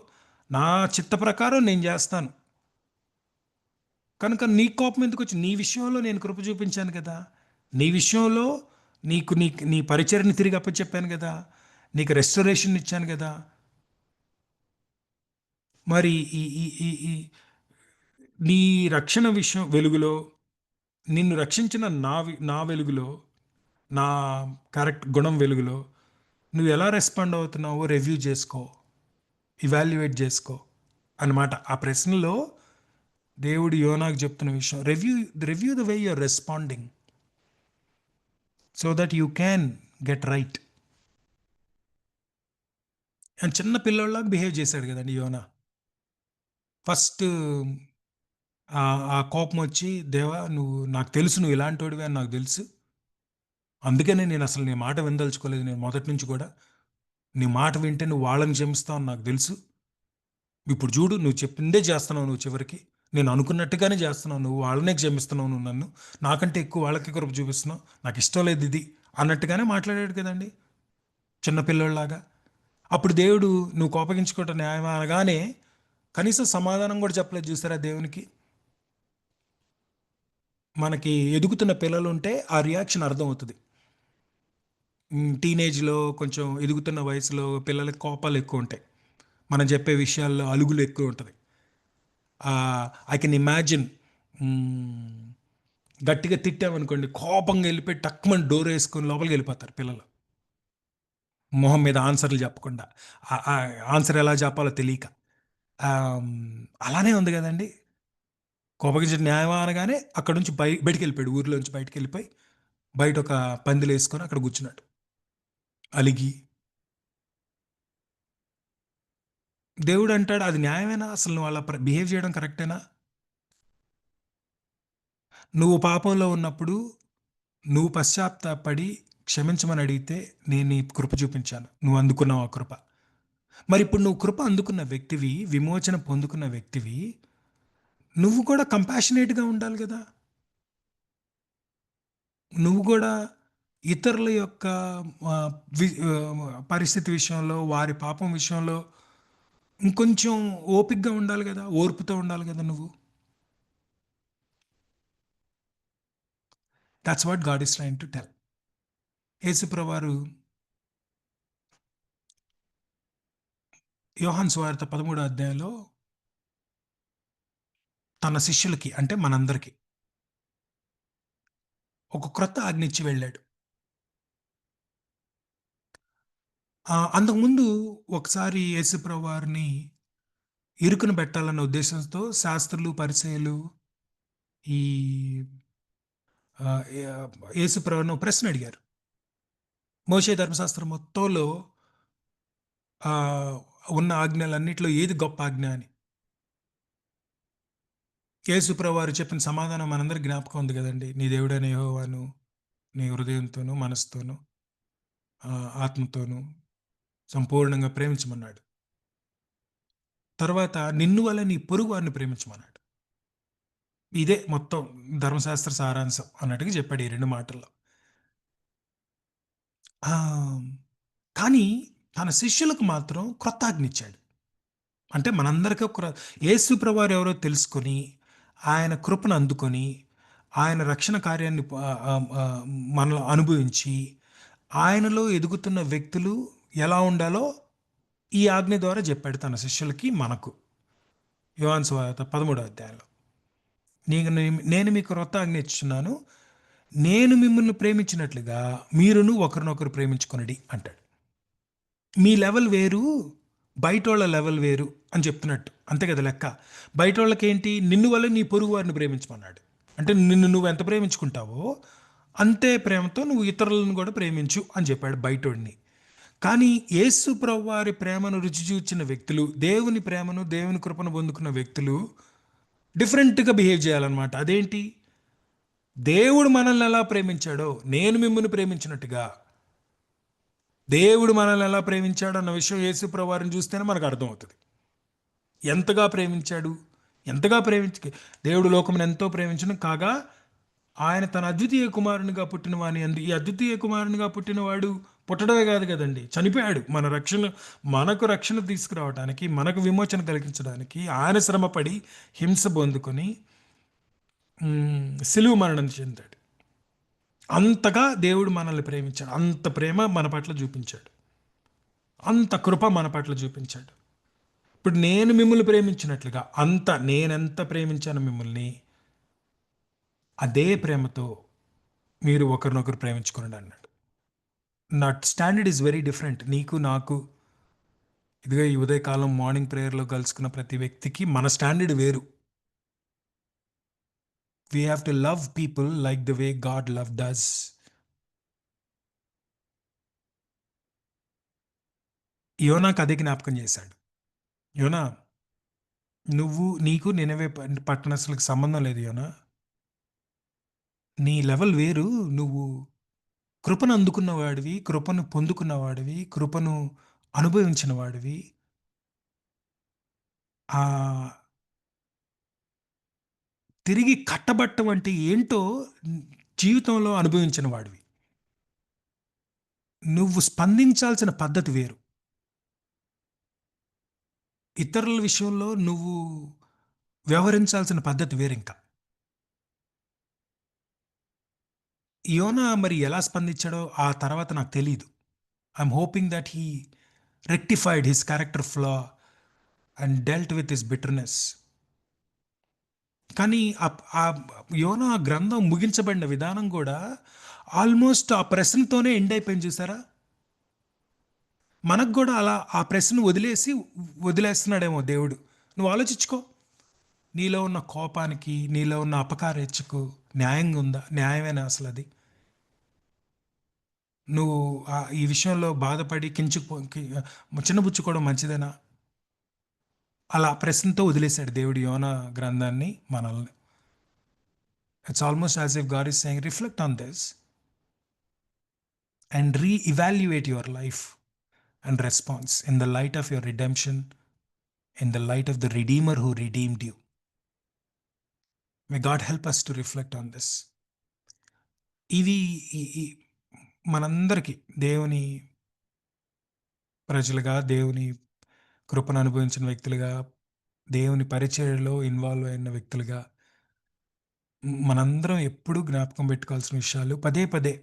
నా చిత్త ప్రకారం నేను చేస్తాను. కనుక నీ కోపం ఎందుకు వచ్చింది? నీ విషయంలో నేను కృప చూపించాను కదా. నీ విషయంలో నీకు నీ పరిచర్ని తిరిగి అప్పచెప్పాను కదా. నీకు రెస్టరేషన్ ఇచ్చాను కదా. మరి ఈ ఈ ఈ ఈ నీ రక్షణ విషయం వెలుగులో నిన్ను రక్షించిన నా వెలుగులో, నా కరెక్ట్ గుణం వెలుగులో నువ్వు ఎలా రెస్పాండ్ అవుతున్నావో రివ్యూ చేసుకో, ఇవాల్యుయేట్ చేసుకో అన్నమాట. ఆ ప్రశ్నలో దేవుడు యోనాకు చెప్తున్న విషయం, review the way you're responding so that you can get right. And చిన్న పిల్లోళ్ళలాగా బిహేవ్ చేశాడు కదండి యోనా. ఫస్ట్ ఆ కోపం వచ్చి, దేవా నువ్వు నాకు తెలుసు, నువ్వు ఇలాంటి వాడివి అని నాకు తెలుసు, అందుకనే నేను అసలు నీ మాట వినదలుచుకోలేదు. నేను మొదటి నుంచి కూడా నీ మాట వింటే నువ్వు వాళ్ళని క్షమిస్తావు అని నాకు తెలుసు. ఇప్పుడు చూడు, నువ్వు చెప్పిందే చేస్తున్నావు, నువ్వు చివరికి నేను అనుకున్నట్టుగానే చేస్తున్నావు, నువ్వు వాళ్ళనే క్షమిస్తున్నావు, నువ్వు నన్ను నాకంటే ఎక్కువ వాళ్ళకి కృప చూపిస్తున్నావు, నాకు ఇష్టం లేదు ఇది అన్నట్టుగానే మాట్లాడాడు కదండి చిన్నపిల్లలాగా. అప్పుడు దేవుడు నువ్వు కోపగించుకోవటం న్యాయం అనగానే కనీసం సమాధానం కూడా చెప్పలేదు. చూసారా దేవునికి? మనకి ఎదుగుతున్న పిల్లలు ఉంటే ఆ రియాక్షన్ అర్థమవుతుంది. టీనేజ్లో కొంచెం ఎదుగుతున్న వయసులో పిల్లలకి కోపాలు ఎక్కువ ఉంటాయి, మనం చెప్పే విషయాల్లో అలుగులు ఎక్కువ ఉంటుంది. ఐ కెన్ ఇమాజిన్, గట్టిగా తిట్టామనుకోండి, కోపంగా వెళ్ళిపోయి టక్మని డోర్ వేసుకొని లోపలికి వెళ్ళిపోతారు పిల్లలు, మొహం మీద ఆన్సర్లు చెప్పకుండా, ఆన్సర్ ఎలా చెప్పాలో తెలియక. అలానే ఉంది కదండి. కోపగించిన న్యాయం అనగానే అక్కడ నుంచి బయటికి వెళ్ళిపోయాడు, ఊర్లోంచి బయటికి వెళ్ళిపోయి బయట ఒక పందిలు వేసుకొని అక్కడ కూర్చున్నాడు అలిగి. దేవుడు అంటాడు, అది న్యాయమేనా? అసలు నువ్వు అలా బిహేవ్ చేయడం కరెక్టేనా? నువ్వు పాపంలో ఉన్నప్పుడు నువ్వు పశ్చాత్తాపడి క్షమించమని అడిగితే నేను నీ కృప చూపించాను, నువ్వు అందుకున్నావు ఆ కృప. మరి ఇప్పుడు నువ్వు కృప అందుకున్న వ్యక్తివి, విమోచన పొందుకున్న వ్యక్తివి, నువ్వు కూడా కంపాషనేట్గా ఉండాలి కదా. నువ్వు కూడా ఇతరుల యొక్క ఆ, పరిస్థితి విషయంలో, వారి పాపం విషయంలో ఇంకొంచెం ఓపికగా ఉండాలి కదా, ఓర్పుతో ఉండాలి కదా నువ్వు. That's what God is trying to tell. యేసుప్రభువారు యోహాను సువార్త 13వ అధ్యాయంలో తన శిష్యులకి, అంటే మనందరికీ ఒక క్రొత్త ఆజ్ఞ ఇచ్చి వెళ్ళాడు. అంతకుముందు ఒకసారి యేసుప్రభువారిని ఇరుకున పెట్టాలన్న ఉద్దేశంతో శాస్త్రులు, పరిసయ్యులు ఈ యేసుప్రభువును ప్రశ్న అడిగారు. మోషే ధర్మశాస్త్రం మొత్తంలో ఆ, ఉన్న ఆజ్ఞలన్నిటిలో ఏది గొప్ప ఆజ్ఞ అని. యేసుప్రభు వారు చెప్పిన సమాధానం మనందరి జ్ఞాపకం ఉంది కదండి. నీ దేవుడైన యెహోవాను నీ హృదయంతోనూ, మనసుతోనూ, ఆత్మతోనూ సంపూర్ణంగా ప్రేమించమన్నాడు. తర్వాత నిన్ను వల్ల నీ పొరుగు వారిని ప్రేమించమన్నాడు. ఇదే మొత్తం ధర్మశాస్త్ర సారాంశం అన్నట్టుగా చెప్పాడు ఈ 2 మాటల్లో. ఆ, కానీ తన శిష్యులకు మాత్రం క్రొత్త ఆజ్ఞ ఇచ్చాడు. అంటే మనందరికీ యేసు ప్రభువారు ఎవరో తెలుసుకొని, ఆయన కృపను అందుకొని, ఆయన రక్షణ కార్యాన్ని మనలో అనుభవించి, ఆయనలో ఎదుగుతున్న వ్యక్తులు ఎలా ఉండాలో ఈ ఆజ్ఞ ద్వారా చెప్పాడు తన శిష్యులకి, మనకు. యోహాను సువార్త 13వ అధ్యాయంలో, నేను మీకు క్రొత్త ఆజ్ఞ ఇచ్చుచున్నాను, నేను మిమ్మల్ని ప్రేమించినట్లుగా మీరును ఒకరినొకరు ప్రేమించుకొనుడి అంటాడు. మీ లెవెల్ వేరు, బయటోళ్ళ లెవెల్ వేరు అని చెప్తున్నట్టు, అంతే కదా లెక్క. బయటోళ్ళకి ఏంటి? నిన్ను వల్ల నీ పొరుగు వారిని ప్రేమించమన్నాడు. అంటే నిన్ను నువ్వు ఎంత ప్రేమించుకుంటావో అంతే ప్రేమతో నువ్వు ఇతరులను కూడా ప్రేమించు అని చెప్పాడు బయటోడిని. కానీ యేసు ప్రభు వారి ప్రేమను రుచి చూచిన వ్యక్తులు, దేవుని ప్రేమను, దేవుని కృపను పొందుకున్న వ్యక్తులు డిఫరెంట్గా బిహేవ్ చేయాలన్నమాట. అదేంటి? దేవుడు మనల్ని ఎలా ప్రేమించాడో నేను మిమ్మల్ని ప్రేమించినట్టుగా, దేవుడు మనల్ని ఎలా ప్రేమించాడు అన్న విషయం యేసు ప్రభు వారిని చూస్తేనే మనకు అర్థమవుతుంది. ఎంతగా ప్రేమించాడు, ఎంతగా దేవుడు లోకమును ఎంతో ప్రేమించను కాగా ఆయన తన అద్వితీయ కుమారునిగా పుట్టిన వాని ఈ అద్వితీయ కుమారునిగా పుట్టినవాడు పుట్టడమే కాదు కదండి, చనిపోయాడు. మనకు రక్షణ తీసుకురావడానికి, మనకు విమోచన కలిగించడానికి ఆయన శ్రమపడి హింస పొందుకొని సిలువ మరణం చెందాడు. అంతగా దేవుడు మనల్ని ప్రేమించాడు, అంత ప్రేమ మన పట్ల చూపించాడు, అంత కృప మన పట్ల చూపించాడు. ఇప్పుడు నేను మిమ్మల్ని ప్రేమించినట్లుగా నేనెంత ప్రేమించాను మిమ్మల్ని, అదే ప్రేమతో మీరు ఒకరినొకరు ప్రేమించుకోండి అన్నాడు. నా స్టాండర్డ్ ఈజ్ వెరీ డిఫరెంట్. నీకు నాకు ఇదిగో ఈ ఉదయకాలం మార్నింగ్ ప్రేయర్లో కలుసుకున్న ప్రతి వ్యక్తికి మన స్టాండర్డ్ వేరు. We have to love people like the way God love does. యోనాకు అదే జ్ఞాపకం చేశాడు. యోనా, నీకు నినవే పట్టణస్తులకు సంబంధం లేదు యోనా. నీ లెవెల్ వేరు. నువ్వు కృపను అందుకున్న వాడివి, కృపను పొందుకున్న వాడివి, కృపను అనుభవించిన వాడివి. ఆ తిరిగి కట్టబట్టం అంటే ఏంటో జీవితంలో అనుభవించిన వాడివి. నువ్వు స్పందించాల్సిన పద్ధతి వేరు. ఇతరుల విషయంలో నువ్వు వ్యవహరించాల్సిన పద్ధతి వేరింకా. యోనా మరి ఎలా స్పందించాడో ఆ తర్వాత నాకు తెలీదు. I'm hoping that he rectified his character flaw and dealt with his bitterness. కానీ ఆ యోనా గ్రంథం ముగించబడిన విధానం కూడా ఆల్మోస్ట్ ఆ ప్రశ్నతోనే ఎండ్ అయిపోయింది చూసారా. మనకు కూడా అలా ఆ ప్రశ్న వదిలేస్తున్నాడేమో దేవుడు. నువ్వు ఆలోచించుకో. నీలో ఉన్న కోపానికి, నీలో ఉన్న అపకారెచ్చకు న్యాయంగా ఉందా? న్యాయమేనా అసలు అది? నువ్వు ఈ విషయంలో బాధపడి చిన్నబుచ్చుకోవడం మంచిదేనా? అలా ప్రశ్నతో వదిలేశాడు దేవుడు యోనా గ్రంథాన్ని మనల్ని. It's almost as if God is saying reflect on this and reevaluate your life and response in the light of your redemption, in the light of the Redeemer who redeemed you. May God help us to reflect on this. ఇవి మనందరికీ దేవుని ప్రజలుగా, దేవుని కృపను అనుభవించిన వ్యక్తులుగా, దేవుని పరిచర్యలో ఇన్వాల్వ్ అయిన వ్యక్తులుగా మనందరం ఎప్పుడూ జ్ఞాపకం పెట్టుకోవాల్సిన విషయాలు పదే పదే.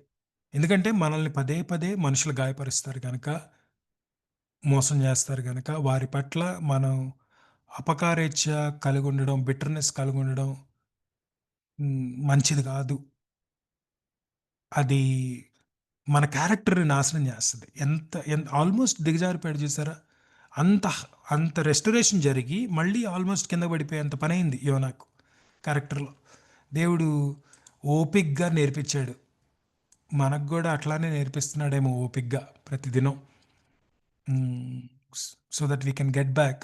ఎందుకంటే మనల్ని పదే పదే మనుషులు గాయపరుస్తారు కనుక, మోసం చేస్తారు కనుక, వారి పట్ల మనం అపకారేచ్ఛ కలిగి ఉండడం, బిటర్నెస్ కలిగి ఉండడం మంచిది కాదు. అది మన క్యారెక్టర్‌ని నాశనం చేస్తది. ఆల్మోస్ట్ దిగజారిపోయాడు చూసారా? అంత అంత రెస్టరేషన్ జరిగి మళ్ళీ ఆల్మోస్ట్ కింద పడిపోయేంత పనయింది యోనాకు క్యారెక్టర్‌లో. దేవుడు ఓపికగా నేర్పించాడు. మనకు గూడా అట్లానే నేర్పిస్తున్నాడేమో ఓపికగా ప్రతిదినం. So that we can get back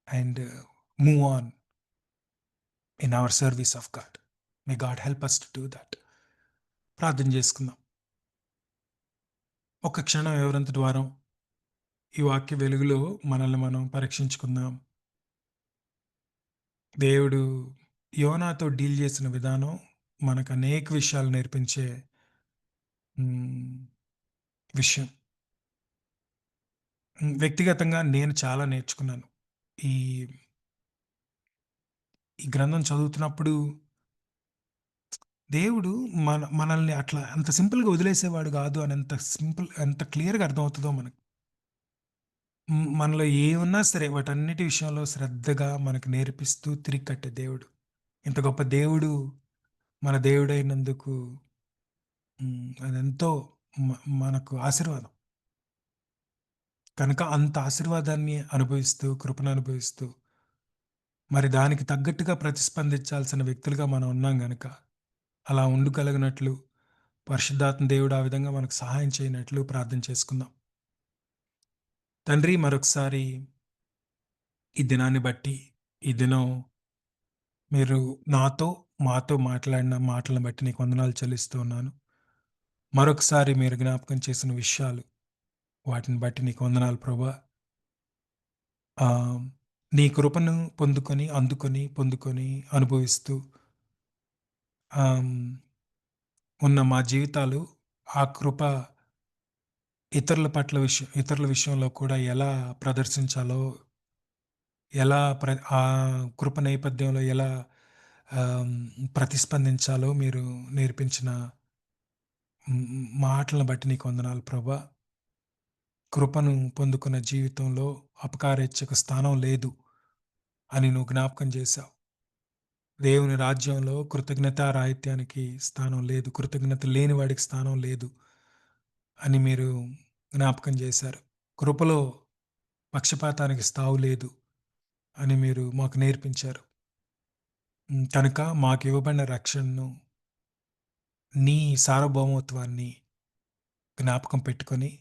and move on in our service of God. May God help us to do that. ప్రార్థన చేసుకుందాం. ఒక క్షణం ఎవరంతటి వారం ఈ వాక్య వెలుగులో మనల్ని మనం పరీక్షించుకుందాం. దేవుడు యోనాతో డీల్ చేసిన విధానం మనకు అనేక విషయాలు నేర్పించే విషయం. వ్యక్తిగతంగా నేను చాలా నేర్చుకున్నాను. ఈ ఈ గ్రంథం చదువుతున్నప్పుడు దేవుడు మనల్ని అట్లా అంత సింపుల్‌గా వదిలేసేవాడు కాదు అని ఎంత క్లియర్‌గా అర్థమవుతదో మనకు. మనలో ఏమున్నా సరే వాటన్నిటి విషయంలో శ్రద్ధగా మనకు నేర్పిస్తూ తిరిగి కట్టే దేవుడు. ఇంత గొప్ప దేవుడు మన దేవుడైనందుకు అదెంతో మనకు ఆశీర్వాదం. కనుక అంత ఆశీర్వాదాన్ని అనుభవిస్తూ, కృపను అనుభవిస్తూ, మరి దానికి తగ్గట్టుగా ప్రతిస్పందించాల్సిన వ్యక్తులుగా మనం ఉన్నాం గనక, అలా ఉండగలిగినట్లు పరిశుద్ధాత్మ దేవుడు ఆ విధంగా మనకు సహాయం చేయనట్లు ప్రార్థన చేసుకుందాం. తండ్రి, మరొకసారి ఈ దినాన్ని బట్టి, ఈ దినం మీరు మాతో మాట్లాడిన మాటలను బట్టి నీకు వందనాలు చెల్లిస్తూ ఉన్నాను. మరొకసారి మీరు జ్ఞాపకం చేసిన విషయాలు, వాటిని బట్టి నీకు వందనాలు ప్రభువా. నీ కృపను పొందుకొని అనుభవిస్తూ ఉన్న మా జీవితాలు ఆ కృప ఇతరుల విషయంలో కూడా ఎలా ప్రదర్శించాలో, ఆ కృప నేపథ్యంలో ఎలా ప్రతిస్పందించాలో మీరు నేర్పించిన మాటలను బట్టి నీకు వందనాలు ప్రభువా. కృపను పొందుకున్న జీవితంలో అపకారేచ్ఛకు స్థానం లేదు అని నువ్వు జ్ఞాపకం చేశావు. దేవుని రాజ్యంలో కృతజ్ఞతారాహిత్యానికి స్థానం లేదు. కృతజ్ఞత లేని వాడికి స్థానం లేదు అని మీరు జ్ఞాపకం చేశారు. కృపలో పక్షపాతానికి స్థావు లేదు అని మీరు మాకు నేర్పించారు. కనుక మాకివ్వబడిన రక్షణను, నీ సార్వభౌమత్వాన్ని జ్ఞాపకం పెట్టుకొని,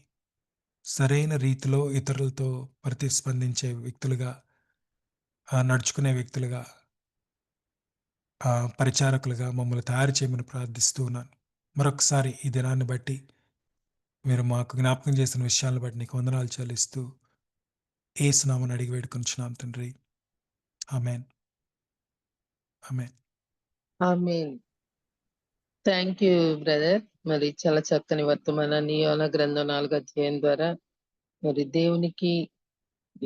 సరైన రీతిలో ఇతరులతో ప్రతిస్పందించే వ్యక్తులుగా, నడుచుకునే వ్యక్తులుగా, పరిచారకులుగా మమ్మల్ని తయారు చేయమని ప్రార్థిస్తూ ఉన్నాను. మరొకసారి ఈ దినాన్ని బట్టి, మీరు మాకు జ్ఞాపకం చేసిన విషయాలను బట్టి నీకు వందనాలు చెల్లిస్తూ, యేసు నామమున అడిగి వేడుకొనుచున్నాం తండ్రి. ఆమేన్. ఆమేన్. ఆమేన్. Thank you brother. మరి చాలా చక్కని వర్తమానాన్ని యోనా గ్రంథం 4వ అధ్యాయం ద్వారా మరి దేవునికి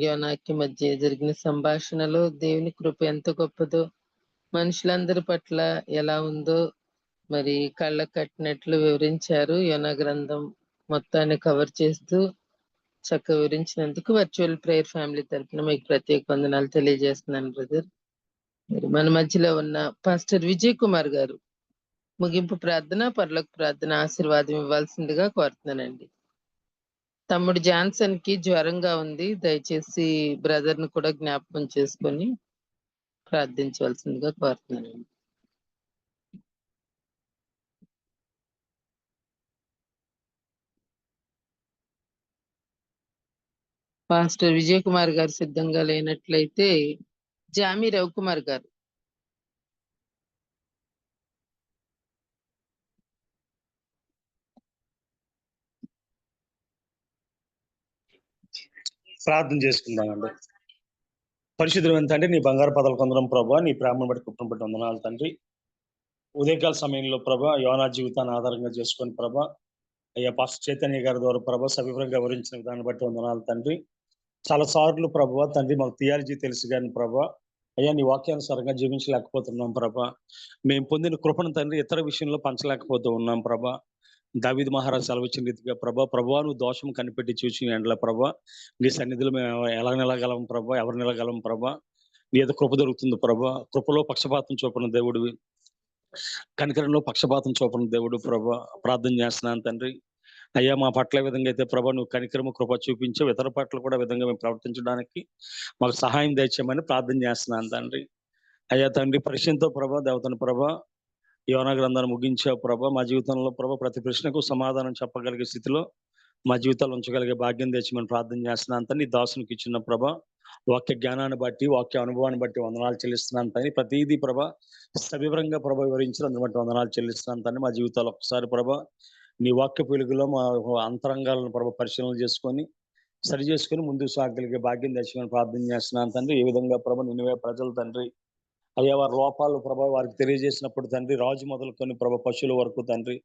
యోనాకి మధ్య జరిగిన సంభాషణలో దేవుని కృప ఎంత గొప్పదో, మనుషులందరి పట్ల ఎలా ఉందో మరి కళ్ళకు కట్టినట్లు వివరించారు. యోనా గ్రంథం మొత్తాన్ని కవర్ చేస్తూ చక్కగా వివరించినందుకు వర్చువల్ ప్రేయర్ ఫ్యామిలీ తరపున మీకు ప్రత్యేక వందనాలు తెలియజేస్తున్నాను బ్రదర్. మరి మన మధ్యలో ఉన్న పాస్టర్ విజయ్ కుమార్ గారు ముగింపు ప్రార్థన, పరలోక ప్రార్థన ఆశీర్వాదం ఇవ్వాల్సిందిగా కోరుతున్నానండి. తమ్ముడు జాన్సన్ కి జ్వరంగా ఉంది. దయచేసి బ్రదర్ ను కూడా జ్ఞాపకం చేసుకొని ప్రార్థించవలసిందిగా కోరుతున్నానండి. పాస్టర్ విజయ్ కుమార్ గారు సిద్ధంగా లేనట్లయితే జామి రవికుమార్ గారు. ప్రార్థన చేసుకుందామండి. పరిశుద్ధుడైన తండ్రి, నీ బంగారు పదాలు కొందరం ప్రభా, నీ ప్రేమను బట్టి కుటుంబం బట్టి వందనాలు తండ్రి. ఉదయకాల సమయంలో ప్రభా యోనా జీవితాన్ని ఆధారంగా చేసుకొని ప్రభా, అయ్యా పాస్టర్ చైతన్య గారి ద్వారా ప్రభా సవివరంగా వివరించిన విధాన్ని బట్టి వందనాలు తండ్రి. చాలా సార్లు ప్రభా తండ్రి మాకు థియాలజీ తెలుసు కానీ ప్రభా, అయ్యా నీ వాక్యానుసారంగా జీవించలేకపోతున్నాం ప్రభా. మేము పొందిన కృపను తండ్రి ఇతర విషయంలో పంచలేకపోతూ ఉన్నాం ప్రభా. దావీదు మహారాజు సెలవిచ్చిన రీతిగా ప్రభా నువ్వు దోషం కనిపెట్టి చూసిన ఎండల ప్రభా, నీ సన్నిధిలో మేము ఎలా నిలగలం ప్రభా, ఎవరు నిలగలం ప్రభా, నీ ఏదో కృప దొరుకుతుంది ప్రభా. కృపలో పక్షపాతం చూపని దేవుడివి, కనికరంలో పక్షపాతం చూపని దేవుడు ప్రభా. ప్రార్థన చేస్తున్నాను తండ్రి. అయ్యా మా పట్ల విధంగా అయితే ప్రభా నువ్వు కనికరము కృప చూపించావు, ఇతర పట్ల కూడా విధంగా మేము ప్రవర్తించడానికి మాకు సహాయం దయచేయమని ప్రార్థన చేస్తున్నాను తండ్రి. అయ్యా తండ్రి పరిచయంతో ప్రభా దేవతను ప్రభా యోనా గ్రంథాన్ని ముగించావు ప్రభా. మా జీవితంలో ప్రభా ప్రతి ప్రశ్నకు సమాధానం చెప్పగలిగే స్థితిలో మా జీవితాలు ఉంచగలిగే భాగ్యం తెచ్చమని ప్రార్థన చేస్తున్నాను తండ్రి. నీ దాసునికి ఇచ్చిన ప్రభా వాక్య జ్ఞానాన్ని బట్టి, వాక్య అనుభవాన్ని బట్టి వందనాలు చెల్లిస్తున్నాను తండ్రి. ప్రతిదీ ప్రభా సవివరంగా ప్రభా వివరించిన అందుని బట్టి వందనాలు చెల్లిస్తున్నాను తండ్రి. మా జీవితాలు ఒక్కసారి ప్రభా నీ వాక్య వెలుగులో మా అంతరంగాలను ప్రభా పరిశీలన చేసుకొని సరి చేసుకుని ముందుకు సాగలిగే భాగ్యం తెచ్చమని ప్రార్థన చేస్తున్నాను తండ్రి. ఏ విధంగా ప్రభా నిన్నవే ప్రజలు తండ్రి అయ్యా వారి లోపాలు ప్రభా వారికి తెలియజేసినప్పుడు తండ్రి, రాజు మొదలుకొని ప్రభా పశువుల వరకు తండ్రి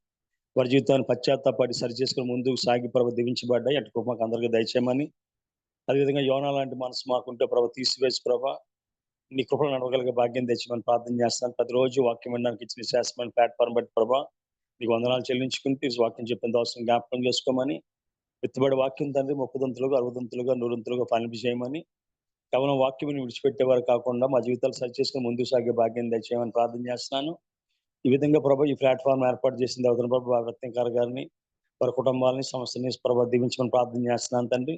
వారి జీవితాన్ని పశ్చాత్తాపడి సరి చేసుకుని ముందుకు సాగి ప్రభా దీవించబడ్డాయి. అటు కృప మాకు అందరికీ దయచేయమని, అదేవిధంగా యోనా లాంటి మనసు మాకుంటే ప్రభా తీసివేసి ప్రభా నీ కృపను నడవగలిగే భాగ్యం తెచ్చమని ప్రార్థన చేస్తాను. ప్రతిరోజు వాక్యం వినడానికి ఇచ్చిన శాసమైన ప్లాట్ఫామ్ బట్టి ప్రభా నీకు వందనాలు చెల్లించుకుంటూ ఈ వాక్యం చెప్పిన అవసరం జ్ఞాపకం చేసుకోమని, ఎత్తుబడి వాక్యం తండ్రి 30 60 100 ఫలింపు చేయమని, కేవలం వాక్యం విడిచిపెట్టేవారు కాకుండా మా జీవితాలు సరి చేసుకుని ముందుకు సాగే భాగ్యం దయచేయమని ప్రార్థన చేస్తున్నాను. ఈ విధంగా ప్రభా ఈ ప్లాట్ఫామ్ ఏర్పాటు చేసిన దేవతను ప్రభా రత్నకార్ గారిని, వారి కుటుంబాలని, సంస్థని ప్రభా దీవించమని ప్రార్థన చేస్తున్నాను తండ్రి.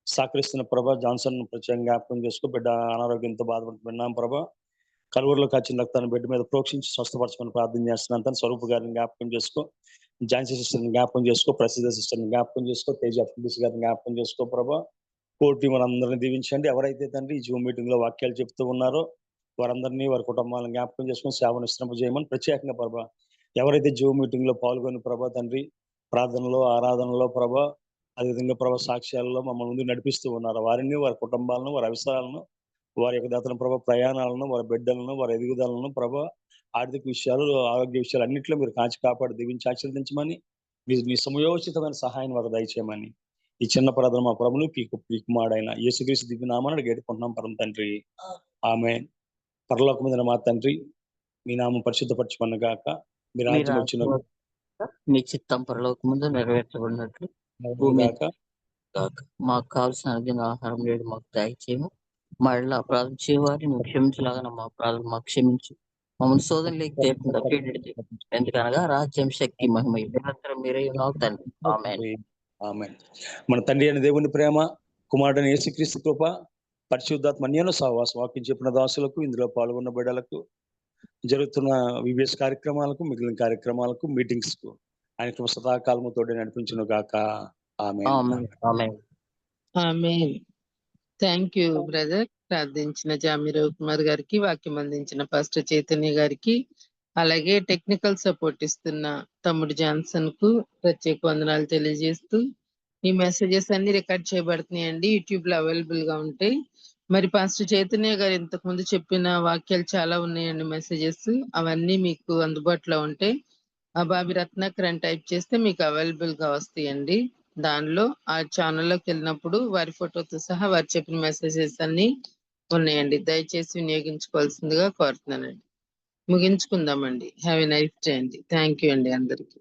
సహకరిస్తున్న ప్రభా జాన్సన్ ప్రత్యేకంగా జ్ఞాపకం చేసుకో, బిడ్డ అనారోగ్యంతో బాధపడుతున్నాం ప్రభా. కలువరిలో కాచిన రక్తాన్ని బిడ్డ మీద ప్రోక్షించి స్వస్థపరచమని ప్రార్థన చేస్తున్నాను తండ్రి. స్వరూప్ గారిని జ్ఞాపకం చేసుకో, ఝాన్సీ సిస్టర్ని జ్ఞాపకం చేసుకో, ప్రసిద్ధ సిస్టర్ని జ్ఞాపకం చేసుకో, తేజ ఫిలిప్స్ గారిని జ్ఞాపకం చేసుకో ప్రభా. కోటి మనందరినీ దీవించండి. ఎవరైతే తండ్రి ఈ జూమ్ మీటింగ్ లో వాక్యాలు చెప్తూ ఉన్నారో వారందరినీ వారి కుటుంబాలను జ్ఞాపకం చేసుకుని సేవను విశ్రమింపజేయమని ప్రత్యేకంగా ప్రభా ఎవరైతే జూమ్ మీటింగ్ లో పాల్గొని ప్రభా తండ్రి ప్రార్థనలో, ఆరాధనలో ప్రభా అదేవిధంగా ప్రభా సాక్ష్యాలలో మమ్మల్ని ముందు నడిపిస్తూ ఉన్నారు వారిని, వారి కుటుంబాలను, వారి అవసరాలను, వారి యొక్క దాతన ప్రభా ప్రయాణాలను, వారి బిడ్డలను, వారి ఎదుగుదలను ప్రభా ఆర్థిక విషయాలు, ఆరోగ్య విషయాలు అన్నింటిలో మీరు కాచి కాపాడి దీవించి ఆశీర్వదించమని, మీ సమయోచితమైన సహాయం వారు దయచేయమని ఈ చిన్న ప్రార్థన మా ప్రభును పీకుమాడైన యేసుక్రీస్తు దివ్య నామాన్ని వేడుకుంటున్నాం పరమ తండ్రి. ఆమేన్. పరలోకముందున మా తండ్రి, మీ నామం పరిశుద్ధపరచమన్న గాక, మీ రాజ్యం వచ్చిన మీ చిత్తం పరలోకమందు నెరవేర్చబడినట్లు భూమి గాక. గాక. మాకు కావాల్సిన అనుదిన ఆహారం నేడు మాకు దయచేయము. మళ్ళీ అపరాధం చేయవారిని క్షమించలాగా మా అపరాధాలు మాకు క్షమించు. మమ్మల్ని శోధనలోకి తేకుండా కీడు ఎందుకనగా రాజ్యం శక్తి మహిమ నిరంతరం మీరే ఉన్నావు తండ్రి. ఆమేన్. ఆమేన్. మన తండ్రి అయిన దేవుని ప్రేమ, కుమారుడైన యేసుక్రీస్తు కృప, పరిశుద్ధాత్మ అన్యోన్య సహవాసం వాక్యం చెప్పిన దాసులకు, ఇందులో పాల్గొన్న బిడ్డలకు, జరుగుతున్న వివిఎస్ కార్యక్రమాలకు, మిగిలిన కార్యక్రమాలకు, మీటింగ్స్ కు ఆయన కృప సదాకాలము తోడే నడిపించును గాక. ఆమేన్. ఆమేన్. ఆమేన్. ఆమేన్. Thank you brother. ప్రార్థించిన జామి రవికుమార్ గారికి, వాక్యం అందించిన పాస్టర్ చైతన్య గారికి, అలాగే టెక్నికల్ సపోర్ట్ ఇస్తున్న తమ్ముడు జాన్సన్ కు ప్రత్యేక వందనాలు తెలియజేస్తూ, ఈ మెసేజెస్ అన్ని రికార్డ్ చేయబడుతున్నాయండి, యూట్యూబ్ లో అవైలబుల్ గా ఉంటాయి. మరి పాస్టర్ చైతన్య గారు ఇంతకు ముందు చెప్పిన వాక్యాలు చాలా ఉన్నాయండి, మెసేజెస్ అవన్నీ మీకు అందుబాటులో ఉంటాయి. అబాబి రత్నాకర్ అని టైప్ చేస్తే మీకు అవైలబుల్ గా వస్తాయండి. దానిలో ఆ ఛానల్లోకి వెళ్ళినప్పుడు వారి ఫోటోతో సహా వారు చెప్పిన మెసేజెస్ అన్ని ఉన్నాయండి. దయచేసి వినియోగించుకోవాల్సిందిగా కోరుతున్నానండి. ముగించుకుందామండి. హ్యావ్ ఎ నైస్ డే అండి. థ్యాంక్ యూ అండి అందరికి.